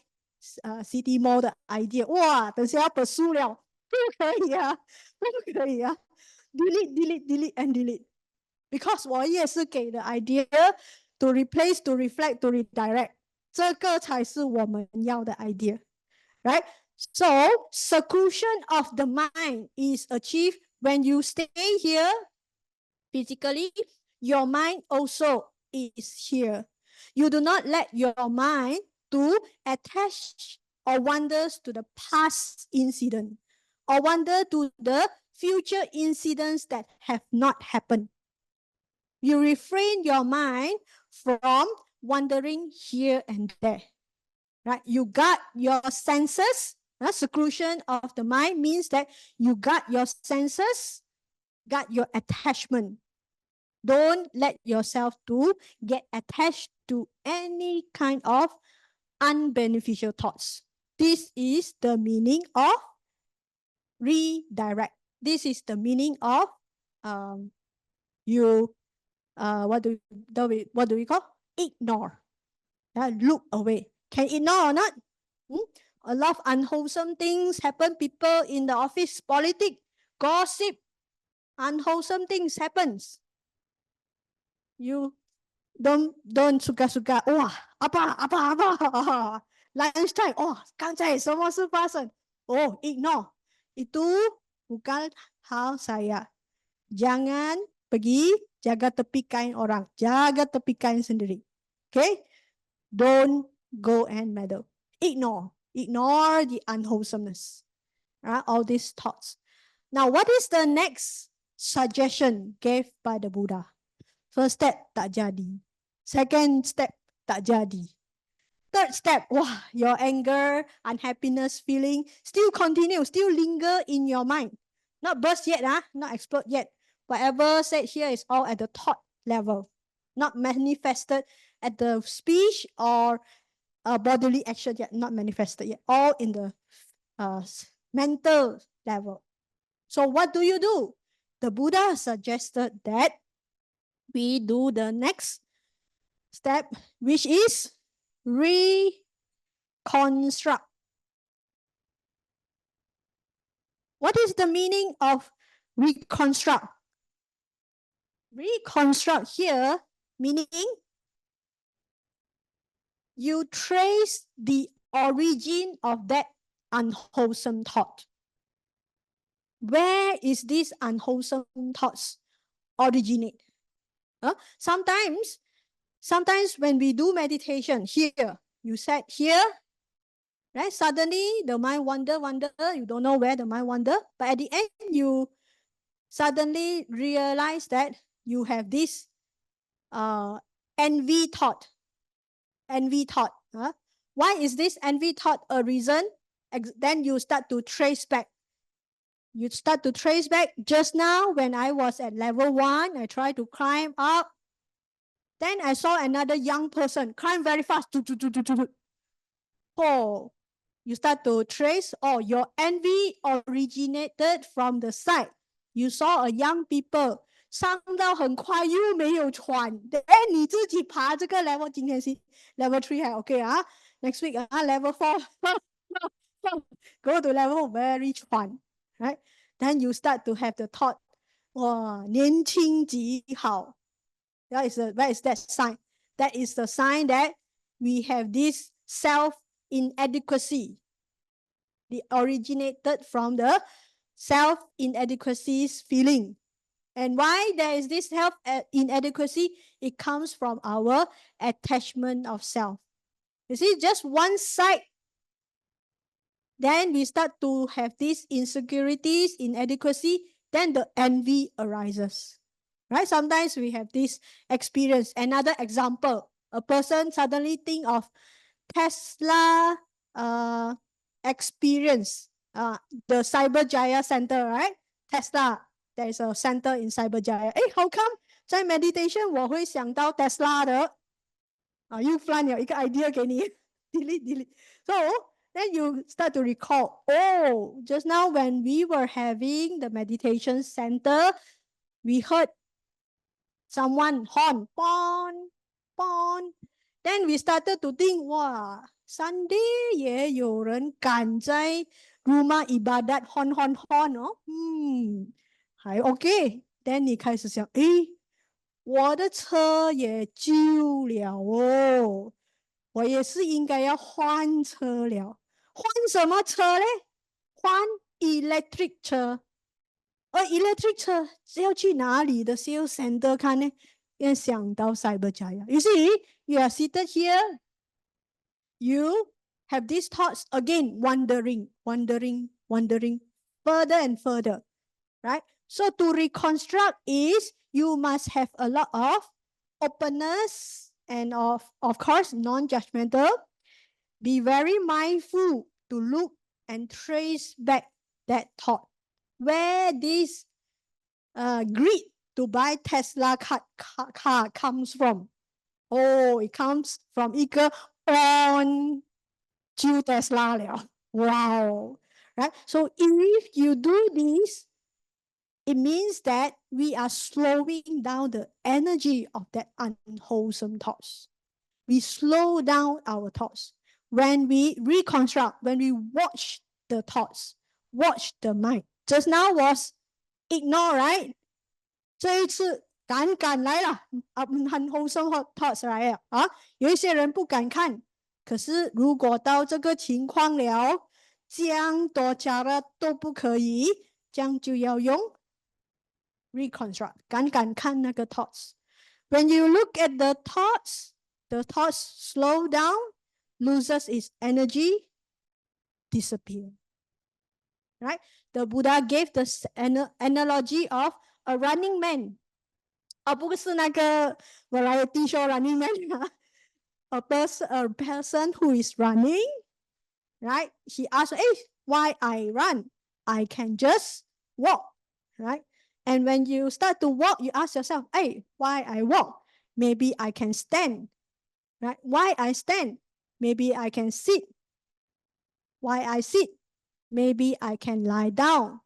City Mall 的 idea。哇，等下要 pursue 了，不可以啊，不可以啊 ，delete delete delete and delete。Because 我也是给的 idea to replace, to reflect, to redirect， 这个才是我们要的 idea。 Right? So, seclusion of the mind is achieved when you stay here physically, your mind also is here. You do not let your mind to attach or wanders to the past incident or wander to the future incidents that have not happened. You refrain your mind from wandering here and there. Right? You guard your senses. Seclusion of the mind means that you guard your senses, guard your attachment. Don't let yourself to get attached to any kind of unbeneficial thoughts. This is the meaning of redirect. This is the meaning of what do we call? Ignore. Look away. Can ignore or not? A lot of unwholesome things happen. People in the office, politics, gossip, unwholesome things happens. You don't suka-suka. Wah, apa. Lunchtime. Oh, 刚才什么事发生? Oh, ignore. Itu bukan hal saya. Jangan pergi jaga tepi kain orang. Jaga tepi kain sendiri. Okay? Don't go and meddle. Ignore. Ignore the unwholesomeness. Right? All these thoughts. Now, what is the next suggestion gave by the Buddha? First step, tak jadi. Second step, tak jadi. Third step, wah, your anger, unhappiness, feeling still continue, still linger in your mind. Not burst yet, not explode yet. Whatever said here is all at the thought level, not manifested at the speech or bodily action yet, not manifested yet, all in the mental level. So what do? The Buddha suggested that we do the next step, which is reconstruct. What is the meaning of reconstruct? Reconstruct here meaning you trace the origin of that unwholesome thought. Where is this unwholesome thoughts originate? Sometimes when we do meditation here, you sat here, right? Suddenly the mind wander, you don't know where the mind wander, but at the end you suddenly realize that you have this envy thought. Why is this envy thought a reason? Then you start to trace back. Just now when I was at level 1, I tried to climb up. Then I saw another young person climb very fast. Oh, you start to trace, your envy originated from the side. You saw a young people 上到很快又没有喘，你自己爬这个 level， 今天是 level 3还 OK 啊 ，next week level 4 go to level very 喘 right? Then you start to have the thought, 哇，年轻极好。Where is that sign? That is the sign that we have this self-inadequacy. It originated from the self-inadequacies feeling. And why there is this self-inadequacy? It comes from our attachment of self. You see, just one side. Then we start to have these insecurities, inadequacy. Then the envy arises. Right? Sometimes we have this experience. Another example, a person suddenly think of Tesla experience, the Cyberjaya Center, right? Tesla, there is a center in Cyberjaya. How come 在 meditation 我会想到 Tesla 的？又 plan 了一个 idea 给你delete. So then you start to recall, just now when we were having the meditation center, we heard someone horn, pon, pon. Then we started to think, wow, Sunday 也有人敢在 rumah ibadat horn horn horn 哦，还 OK。Then 你开始想，我的车也旧了哦，我也是应该要换车了。换什么车嘞？换 electric 车。electric 车要去哪里的 sales center 看呢？要想到 Cyberjaya. You see, you are seated here. You have these thoughts again, wandering further and further, right? So to reconstruct is you must have a lot of openness and of course non-judgmental. Be very mindful to look and trace back that thought. Where this greed to buy Tesla car comes from. It comes from 一个 on 旧 Tesla 了。Wow. Right? So if you do this, it means that we are slowing down the energy of that unwholesome thoughts. We slow down our thoughts. When we reconstruct, when we watch the thoughts, watch the mind. Just now was ignore, right? 这一次敢来了unwholesome thoughts 来了啊！有一些人不敢看，可是如果到这个情况了，这样多家的都不可以，这样就要用 reconstruct， 敢看那个 thoughts。When you look at the thoughts slow down, loses its energy, disappear. Right? The Buddha gave the analogy of a running man. 不是那个 variety show running man. A person who is running, right? He asked, why I run? I can just walk, right? And when you start to walk, you ask yourself, hey, why I walk? Maybe I can stand. Right? Why I stand? Maybe I can sit. Why I sit? Maybe I can lie down.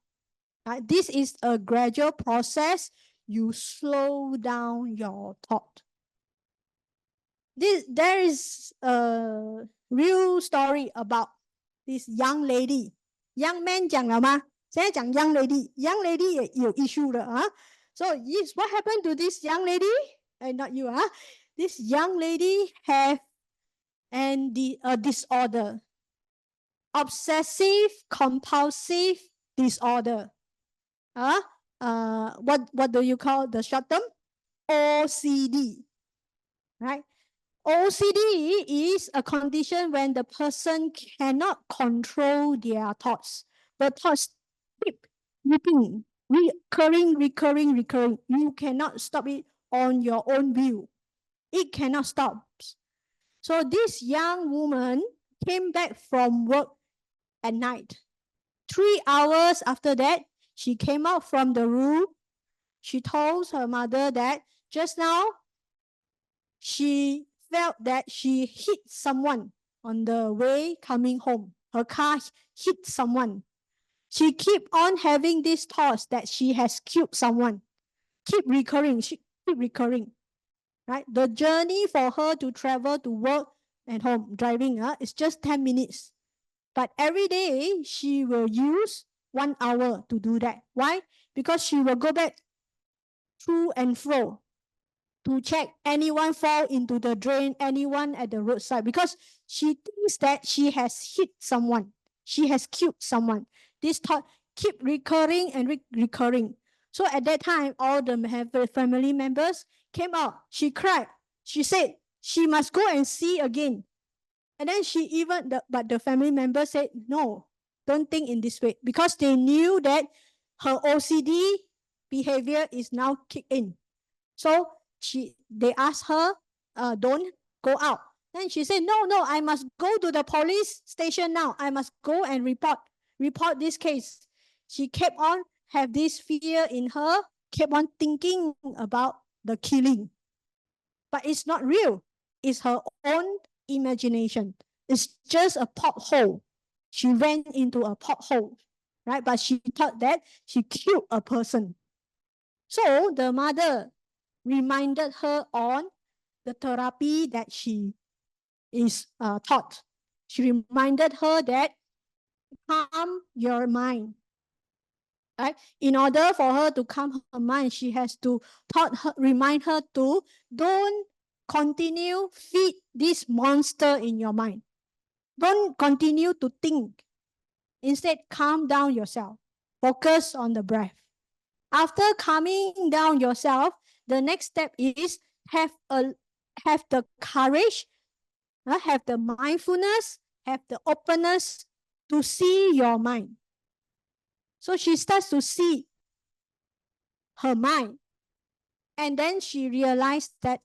Right? This is a gradual process. You slow down your thought. There is a real story about this young lady. Young man 讲了吗？现在讲 young lady. Young lady 也有 issue 的啊。So yes, what happened to this young lady? Not you, This young lady have a disorder. Obsessive compulsive disorder. What do you call the short term? OCD. Right? OCD is a condition when the person cannot control their thoughts. The thoughts keep repeating, recurring. You cannot stop it on your own will. It cannot stop. So this young woman came back from work at night. 3 hours after that, she came out from the room. She told her mother that just now she felt that she hit someone on the way coming home. Her car hit someone. She keep on having these thoughts that she has killed someone. Keep recurring. Right? The journey for her to travel to work and home, driving, is just 10 minutes. But every day, she will use 1 hour to do that. Why? Because she will go back to and fro to check anyone fall into the drain, anyone at the roadside, because she thinks that she has hit someone. She has killed someone. This thought keep recurring and recurring. So at that time, all the family members came out. She cried. She said she must go and see again. And then but the family members said, no, don't think in this way, because they knew that her OCD behavior is now kicked in. So they asked her, don't go out. Then she said, no, I must go to the police station now. I must go and report this case. She kept on have this fear in her, kept on thinking about the killing. But it's not real. It's her own imagination. It's just a pothole. She ran into a pothole, right? But she thought that she killed a person. So the mother reminded her on the therapy that she is taught. She reminded her that calm your mind. Right? In order for her to calm her mind, she has to remind her to don't continue feed this monster in your mind. Don't continue to think. Instead, calm down yourself. Focus on the breath. After calming down yourself, the next step is have the courage, have the mindfulness, have the openness to see your mind. So she starts to see her mind. And then she realized that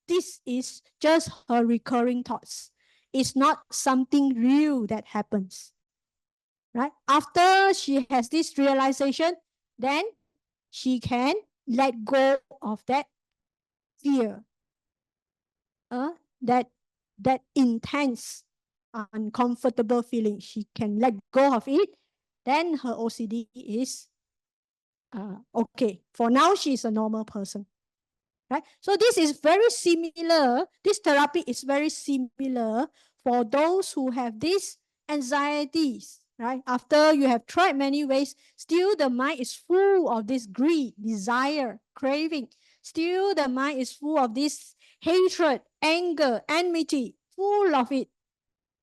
this is just her recurring thoughts. It's not something real that happens. Right? After she has this realization, then she can let go of that fear, that intense, uncomfortable feeling. She can let go of it. Then her OCD is okay. For now, she is a normal person. Right? So this is very similar. This therapy is very similar for those who have these anxieties. Right? After you have tried many ways, still the mind is full of this greed, desire, craving. Still the mind is full of this hatred, anger, enmity, full of it.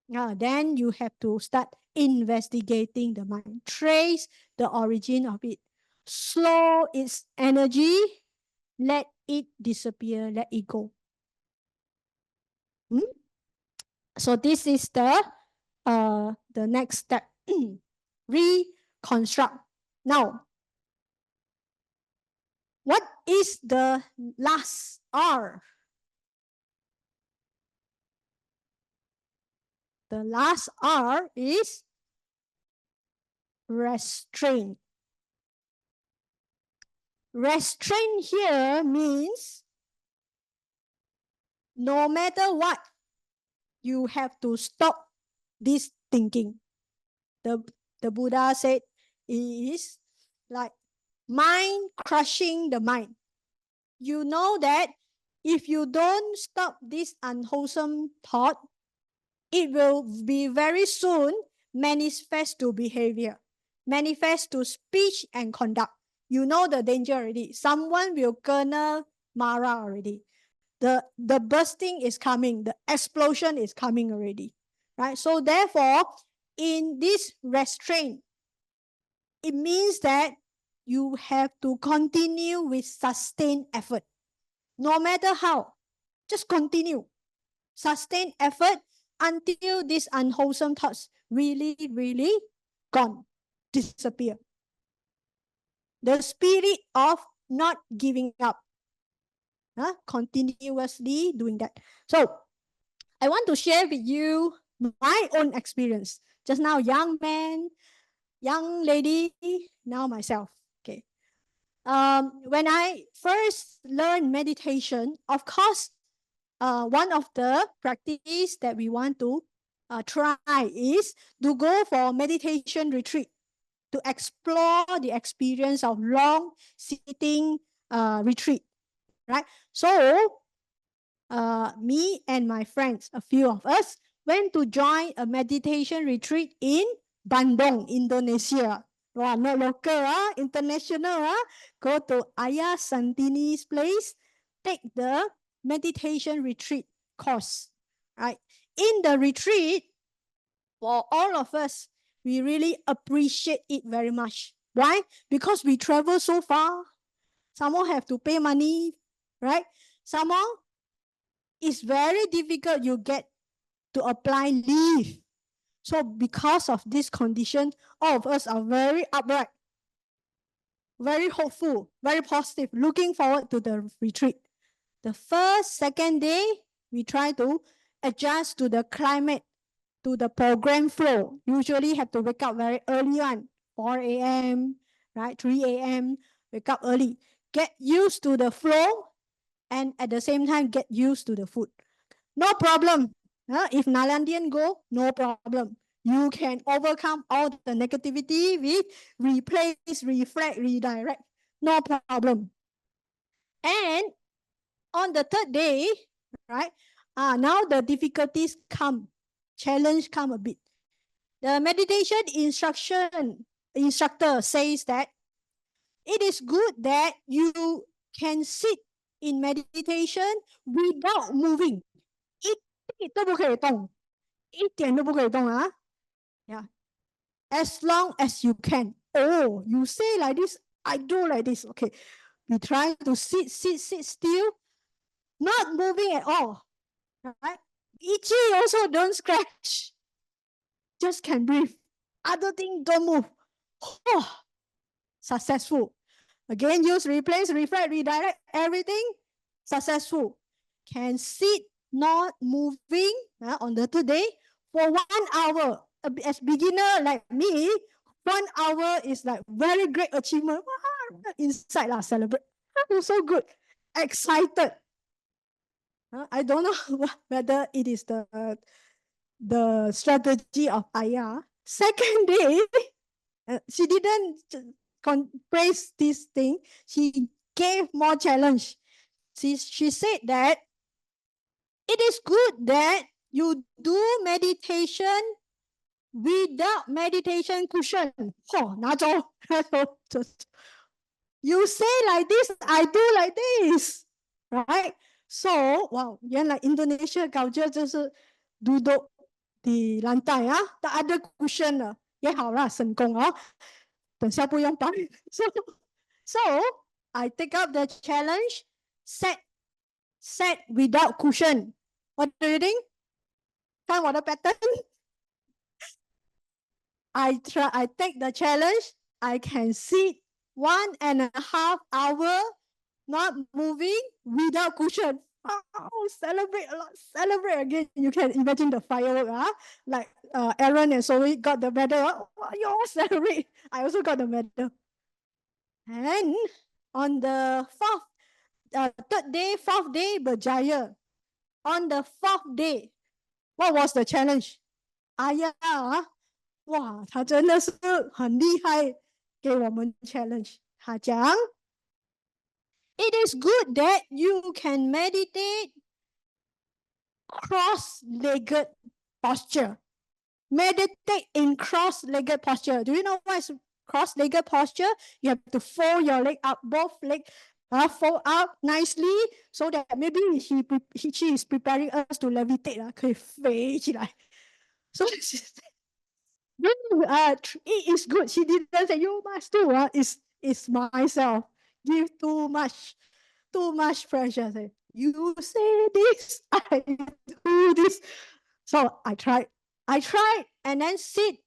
Then you have to start investigating the mind, trace the origin of it, slow its energy, let it disappear, let it go. So this is the next step. Reconstruct. Now, what is the last R? The last R is restraint. Restraint here means no matter what, you have to stop this thinking. The Buddha said it is like mind crushing the mind. You know that if you don't stop this unwholesome thought, it will be very soon manifest to behavior, manifest to speech and conduct. You know the danger already. Someone will gonna Mara already. The bursting is coming. The explosion is coming already. Right? So therefore, in this restraint, it means that you have to continue with sustained effort. No matter how, just continue. Sustained effort until these unwholesome thoughts really, really gone, disappear. The spirit of not giving up. Continuously doing that. So I want to share with you my own experience. Just now, young man, young lady, now myself. Okay. When I first learned meditation, of course, one of the practice that we want to try is to go for meditation retreat to explore the experience of long sitting retreat, right? So me and my friends, a few of us, went to join a meditation retreat in Bandung, Indonesia. Wow, not local, international. Go to Ayah Santini's place, take the meditation retreat course. Right? In the retreat, for all of us, we really appreciate it very much. Why? Because we travel so far. Someone have to pay money, right? Someone it's very difficult you get to apply leave. So because of this condition, all of us are very upright, very hopeful, very positive, looking forward to the retreat. The first, second day, we try to adjust to the climate, to the program flow. Usually have to wake up very early on, 4 a.m., right? 3 a.m., wake up early. Get used to the flow and at the same time get used to the food. No problem. If Nalandian go, no problem. You can overcome all the negativity with replace, reflect, redirect. No problem. And on the third day, right? Now the difficulties come, challenge come a bit. The meditation instructor says that it is good that you can sit in meditation without moving. 一都不可以动，一点都不可以动啊。Yeah. As long as you can. Oh, you say like this, I do like this. Okay. We try to sit still, not moving at all. Right? Itchy also don't scratch. Just can breathe. Other thing don't move. Oh, successful. Again, use replace, reflect, redirect, everything successful. Can sit not moving on the today for 1 hour. As beginner like me, 1 hour is like very great achievement. Inside celebrate. So good. Excited. I don't know whether it is the strategy of Ayah. Second day, she didn't praise this thing. She gave more challenge. She said that it is good that you do meditation without meditation cushion. Oh, 拿走. You say like this, I do like this. Right? So, wow, 原来 Indonesia culture 就是 duduk di lantai tak ada cushion 了，也好啦，成功哦。等下不用搬。So I take up the challenge, set without cushion. What do you think? 看我的 pattern. I take the challenge. I can sit 1.5 hour not moving without cushion. Oh, celebrate a lot. Celebrate again. You can imagine the firework. Like Aaron and Zoe got the medal. You all celebrate. I also got the medal. And On the third day, fourth day, berjaya. On the fourth day, what was the challenge? 哎呀，哇，他真的是很厉害，给我们 challenge。他讲 ，It is good that you can meditate cross-legged posture. Meditate in cross-legged posture. Do you know what is cross-legged posture? You have to fold your leg up, both legs fold up nicely, so that maybe she is preparing us to levitate 可以飞起来。So it is good. She didn't say you must do. It's myself. Give too much pressure. Say, you say this, I do this. So I tried, and then sit,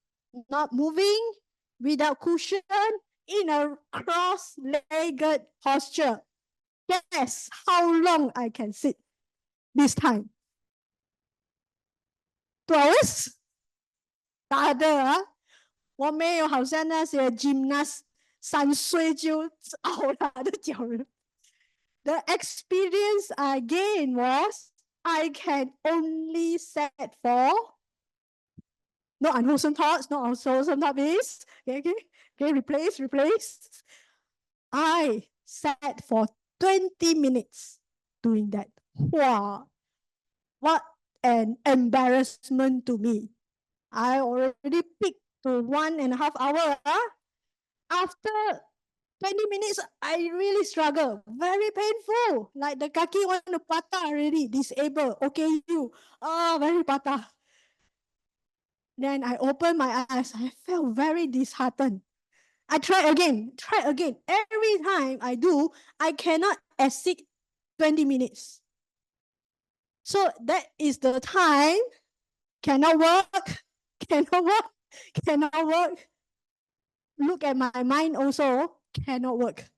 not moving, without cushion, in a cross-legged posture. Guess how long I can sit this time? 2 hours? 大的啊，我没有好像那些 gymnast 3岁就熬他的脚了。The experience I gained was I can only set for no unwholesome thoughts, no unwholesome topics. Okay, replace. I sat for 20 minutes doing that. Wow, what an embarrassment to me. I already picked to 1.5 hours. After 20 minutes, I really struggle. Very painful. Like the kaki want to patah already. Disabled. Okay, you. Oh, very patah. Then I opened my eyes. I felt very disheartened. I try again. Every time I do, I cannot exceed 20 minutes. So that is the time. Cannot work. Look at my mind also. Cannot work.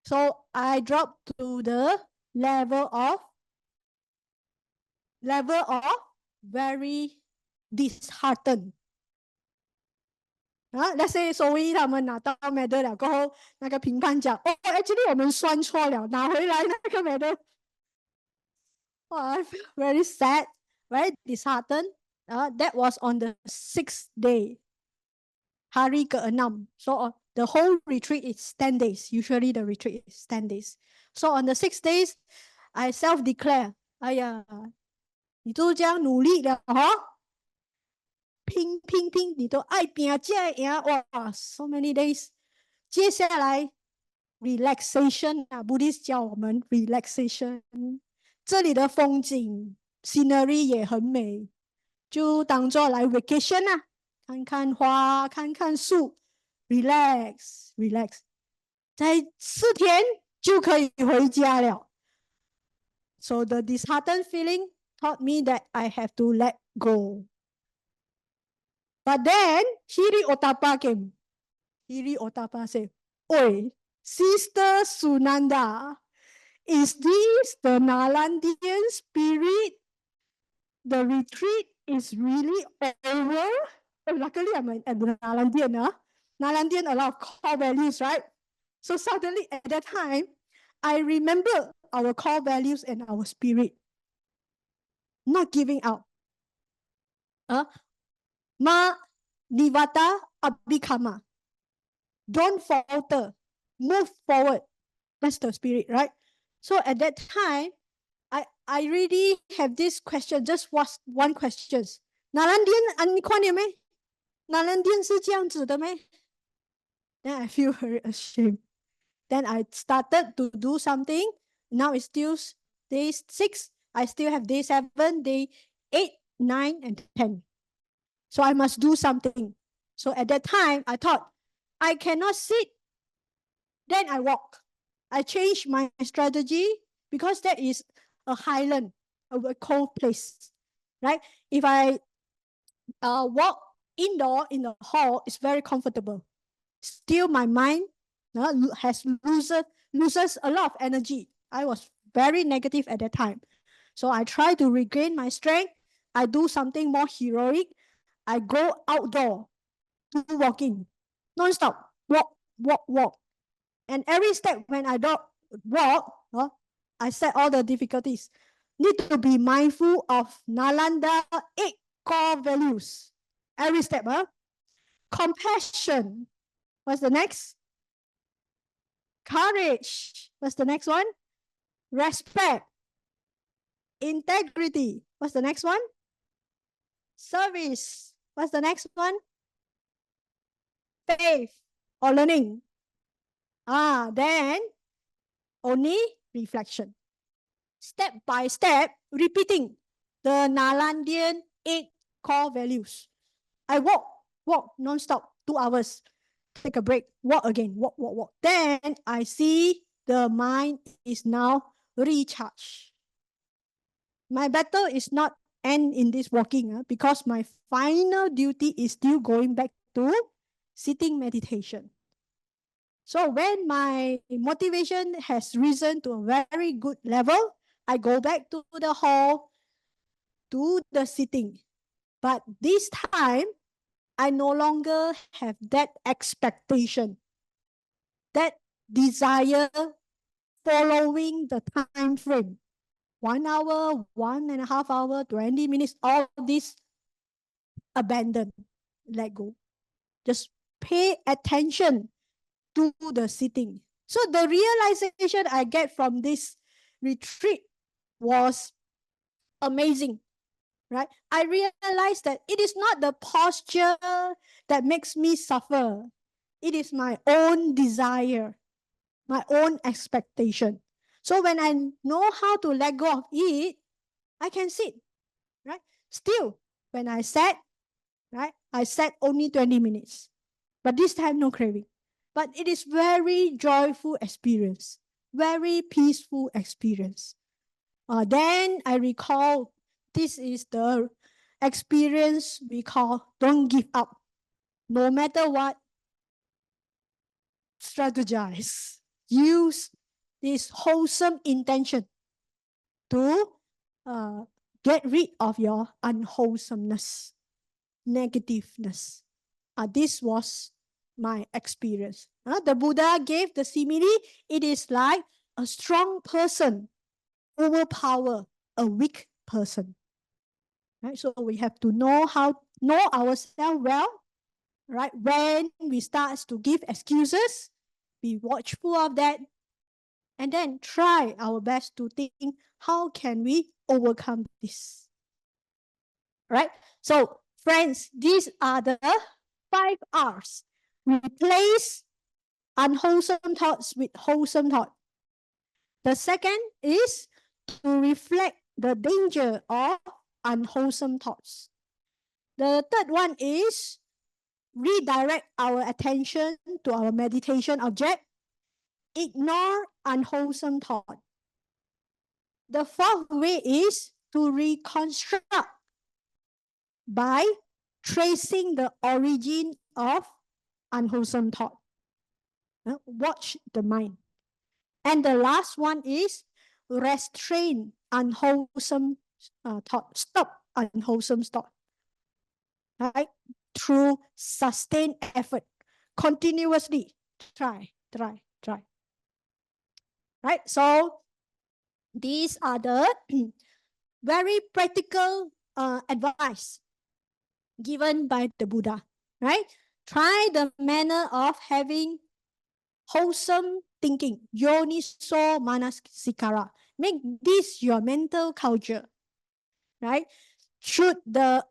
So I dropped to the level of very disheartened. Let's say 所以他们拿到 medal 了过后，那个评判讲，哦，actually 我们算错了，拿回来那个 medal。I feel very sad, very disheartened. That was on the 6th day. Hari ke-6. So the whole retreat is 10 days. Usually the retreat is 10 days. So on the 6 days, I self-declare, 哎呀，你都这样努力了拼，你都爱拼才会赢，哇 so many days。接下来 relaxation Buddhist 教我们 relaxation， 这里的风景 scenery 也很美，就当做来 vacation 看看花，看看树 relax， 在4天就可以回家了。So the disheartened feeling taught me that I have to let go. But then Hiri Otapa came. Hiri Otapa said, Oi, Sister Sunanda, is this the Nalandian spirit? The retreat is really over? Luckily, I'm a Nalandian. Nalandian, a lot of core values, right? So suddenly at that time, I remember our core values and our spirit. Not giving up. Ma Nivata Abhikama. Don't falter. Move forward. That's the spirit, right? So at that time, I really have this question, just was one question. Nalandian 你看见没？ Nalandian 是这样子的没？ Then I feel very ashamed. Then I started to do something. Now it's still day 6. I still have day 7, day 8, 9, and 10. So I must do something. So at that time, I thought, I cannot sit. Then I walk. I changed my strategy because that is a highland, a cold place, right? If I walk indoor in the hall, it's very comfortable. Still, my mind loses a lot of energy. I was very negative at that time. So I try to regain my strength. I do something more heroic. I go outdoor, do walking, non-stop, walk. And every step when I walk, I set all the difficulties. Need to be mindful of Nalanda 8 core values. Every step, compassion. What's the next? Courage. What's the next one? Respect. Integrity. What's the next one? Service. What's the next one? Faith or learning. Then only reflection. Step by step, repeating the Nalandian 8 core values. I walk non-stop, 2 hours. Take a break, walk again, walk. Then I see the mind is now recharged. My battle is not end in this walking, because my final duty is still going back to sitting meditation. So when my motivation has risen to a very good level, I go back to the hall, to the sitting. But this time, I no longer have that expectation, that desire following the time frame. 1 hour, 1.5 hours, 20 minutes, all this abandon, let go. Just pay attention to the sitting. So the realization I get from this retreat was amazing, right? I realized that it is not the posture that makes me suffer. It is my own desire, my own expectation. So when I know how to let go of it, I can sit, right? Still, when I sat, right, I sat only 20 minutes. But this time, no craving. But it is very joyful experience, very peaceful experience. Then I recall this is the experience we call don't give up. No matter what, strategize. Use this wholesome intention to get rid of your unwholesomeness, negativeness. This was my experience. The Buddha gave the simile. It is like a strong person overpower a weak person. Right? So we have to know ourselves well. Right? When we start to give excuses, be watchful of that, and then try our best to think, how can we overcome this? Right? So, friends, these are the 5 R's. Replace unwholesome thoughts with wholesome thought. The second is to reflect the danger of unwholesome thoughts. The third one is redirect our attention to our meditation object. Ignore unwholesome thought. The fourth way is to reconstruct by tracing the origin of unwholesome thought. Watch the mind. And the last one is restrain unwholesome thought. Stop unwholesome thought. Right? Through sustained effort. Continuously. Try. Right? So, these are the very practical advice given by the Buddha. Right? Try the manner of having wholesome thinking, yoniso manasikara. Make this your mental culture, right? Should the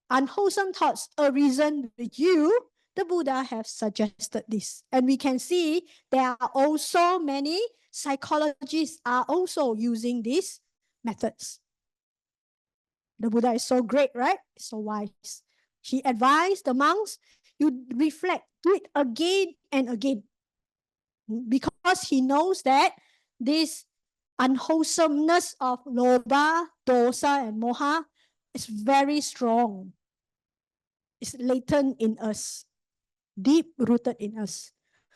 unwholesome thoughts arisen with you, the Buddha has suggested this. And we can see there are also many psychologists are also using these methods. The Buddha is so great, right? So wise. He advised the monks, you reflect, do it again and again. Because he knows that this unwholesomeness of lobha, dosa, and moha is very strong. It's latent in us, deep rooted in us.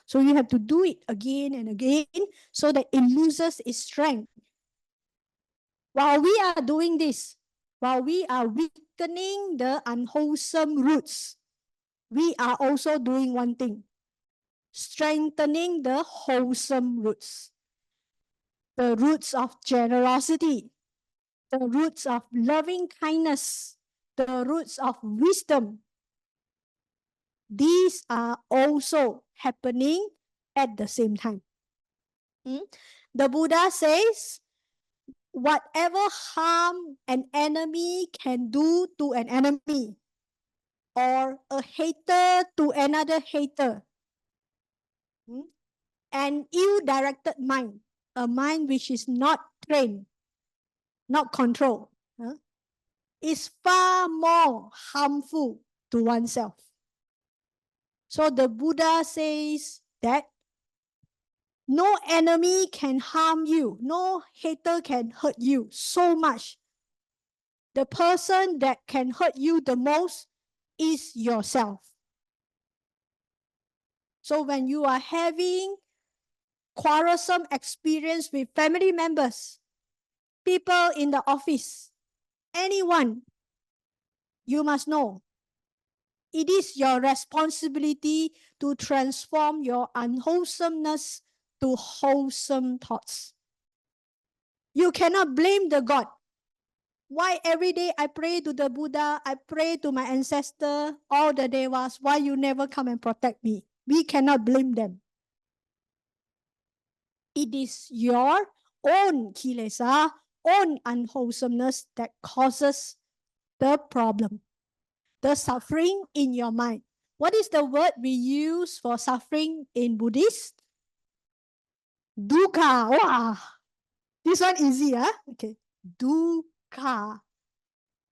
So you have to do it again and again so that it loses its strength. While we are doing this, while we are weakening the unwholesome roots, we are also doing one thing. strengthening the wholesome roots. The roots of generosity, the roots of loving kindness, the roots of wisdom. These are also happening at the same time. The Buddha says, whatever harm an enemy can do to an enemy, or a hater to another hater, an ill-directed mind, a mind which is not trained, not controlled, is far more harmful to oneself. So the Buddha says that no enemy can harm you, no hater can hurt you so much. The person that can hurt you the most is yourself. So when you are having quarrelsome experience with family members, people in the office, anyone, you must know it is your responsibility to transform your unwholesomeness to wholesome thoughts. You cannot blame the God. Why every day I pray to the Buddha, I pray to my ancestor, all the devas, why you never come and protect me? We cannot blame them. It is your own kilesa, own unwholesomeness that causes the problem, the suffering in your mind. What is the word we use for suffering in Buddhist? Dukkha. Wow. This one easy, huh? Okay. Dukkha.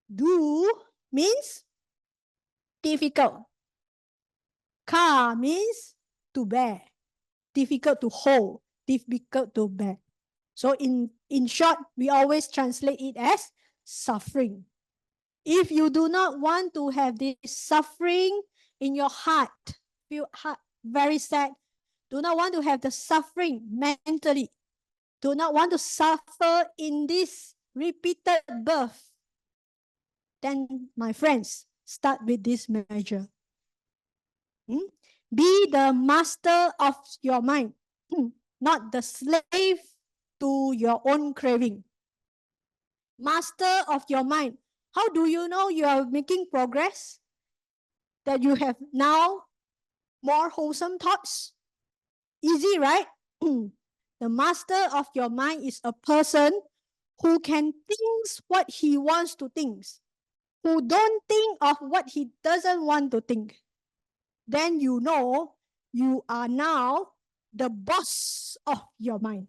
Du means difficult. Ka means to bear. Difficult to hold. Difficult to bear. So in short, we always translate it as suffering. If you do not want to have this suffering in your heart, feel heart very sad, do not want to have the suffering mentally, do not want to suffer in this repeated birth, then my friends, start with this measure. Be the master of your mind, not the slave to your own craving. Master of your mind. How do you know you are making progress? That you have now more wholesome thoughts? Easy, right? The master of your mind is a person who can think what he wants to think, who don't think of what he doesn't want to think. Then you know you are now the boss of your mind.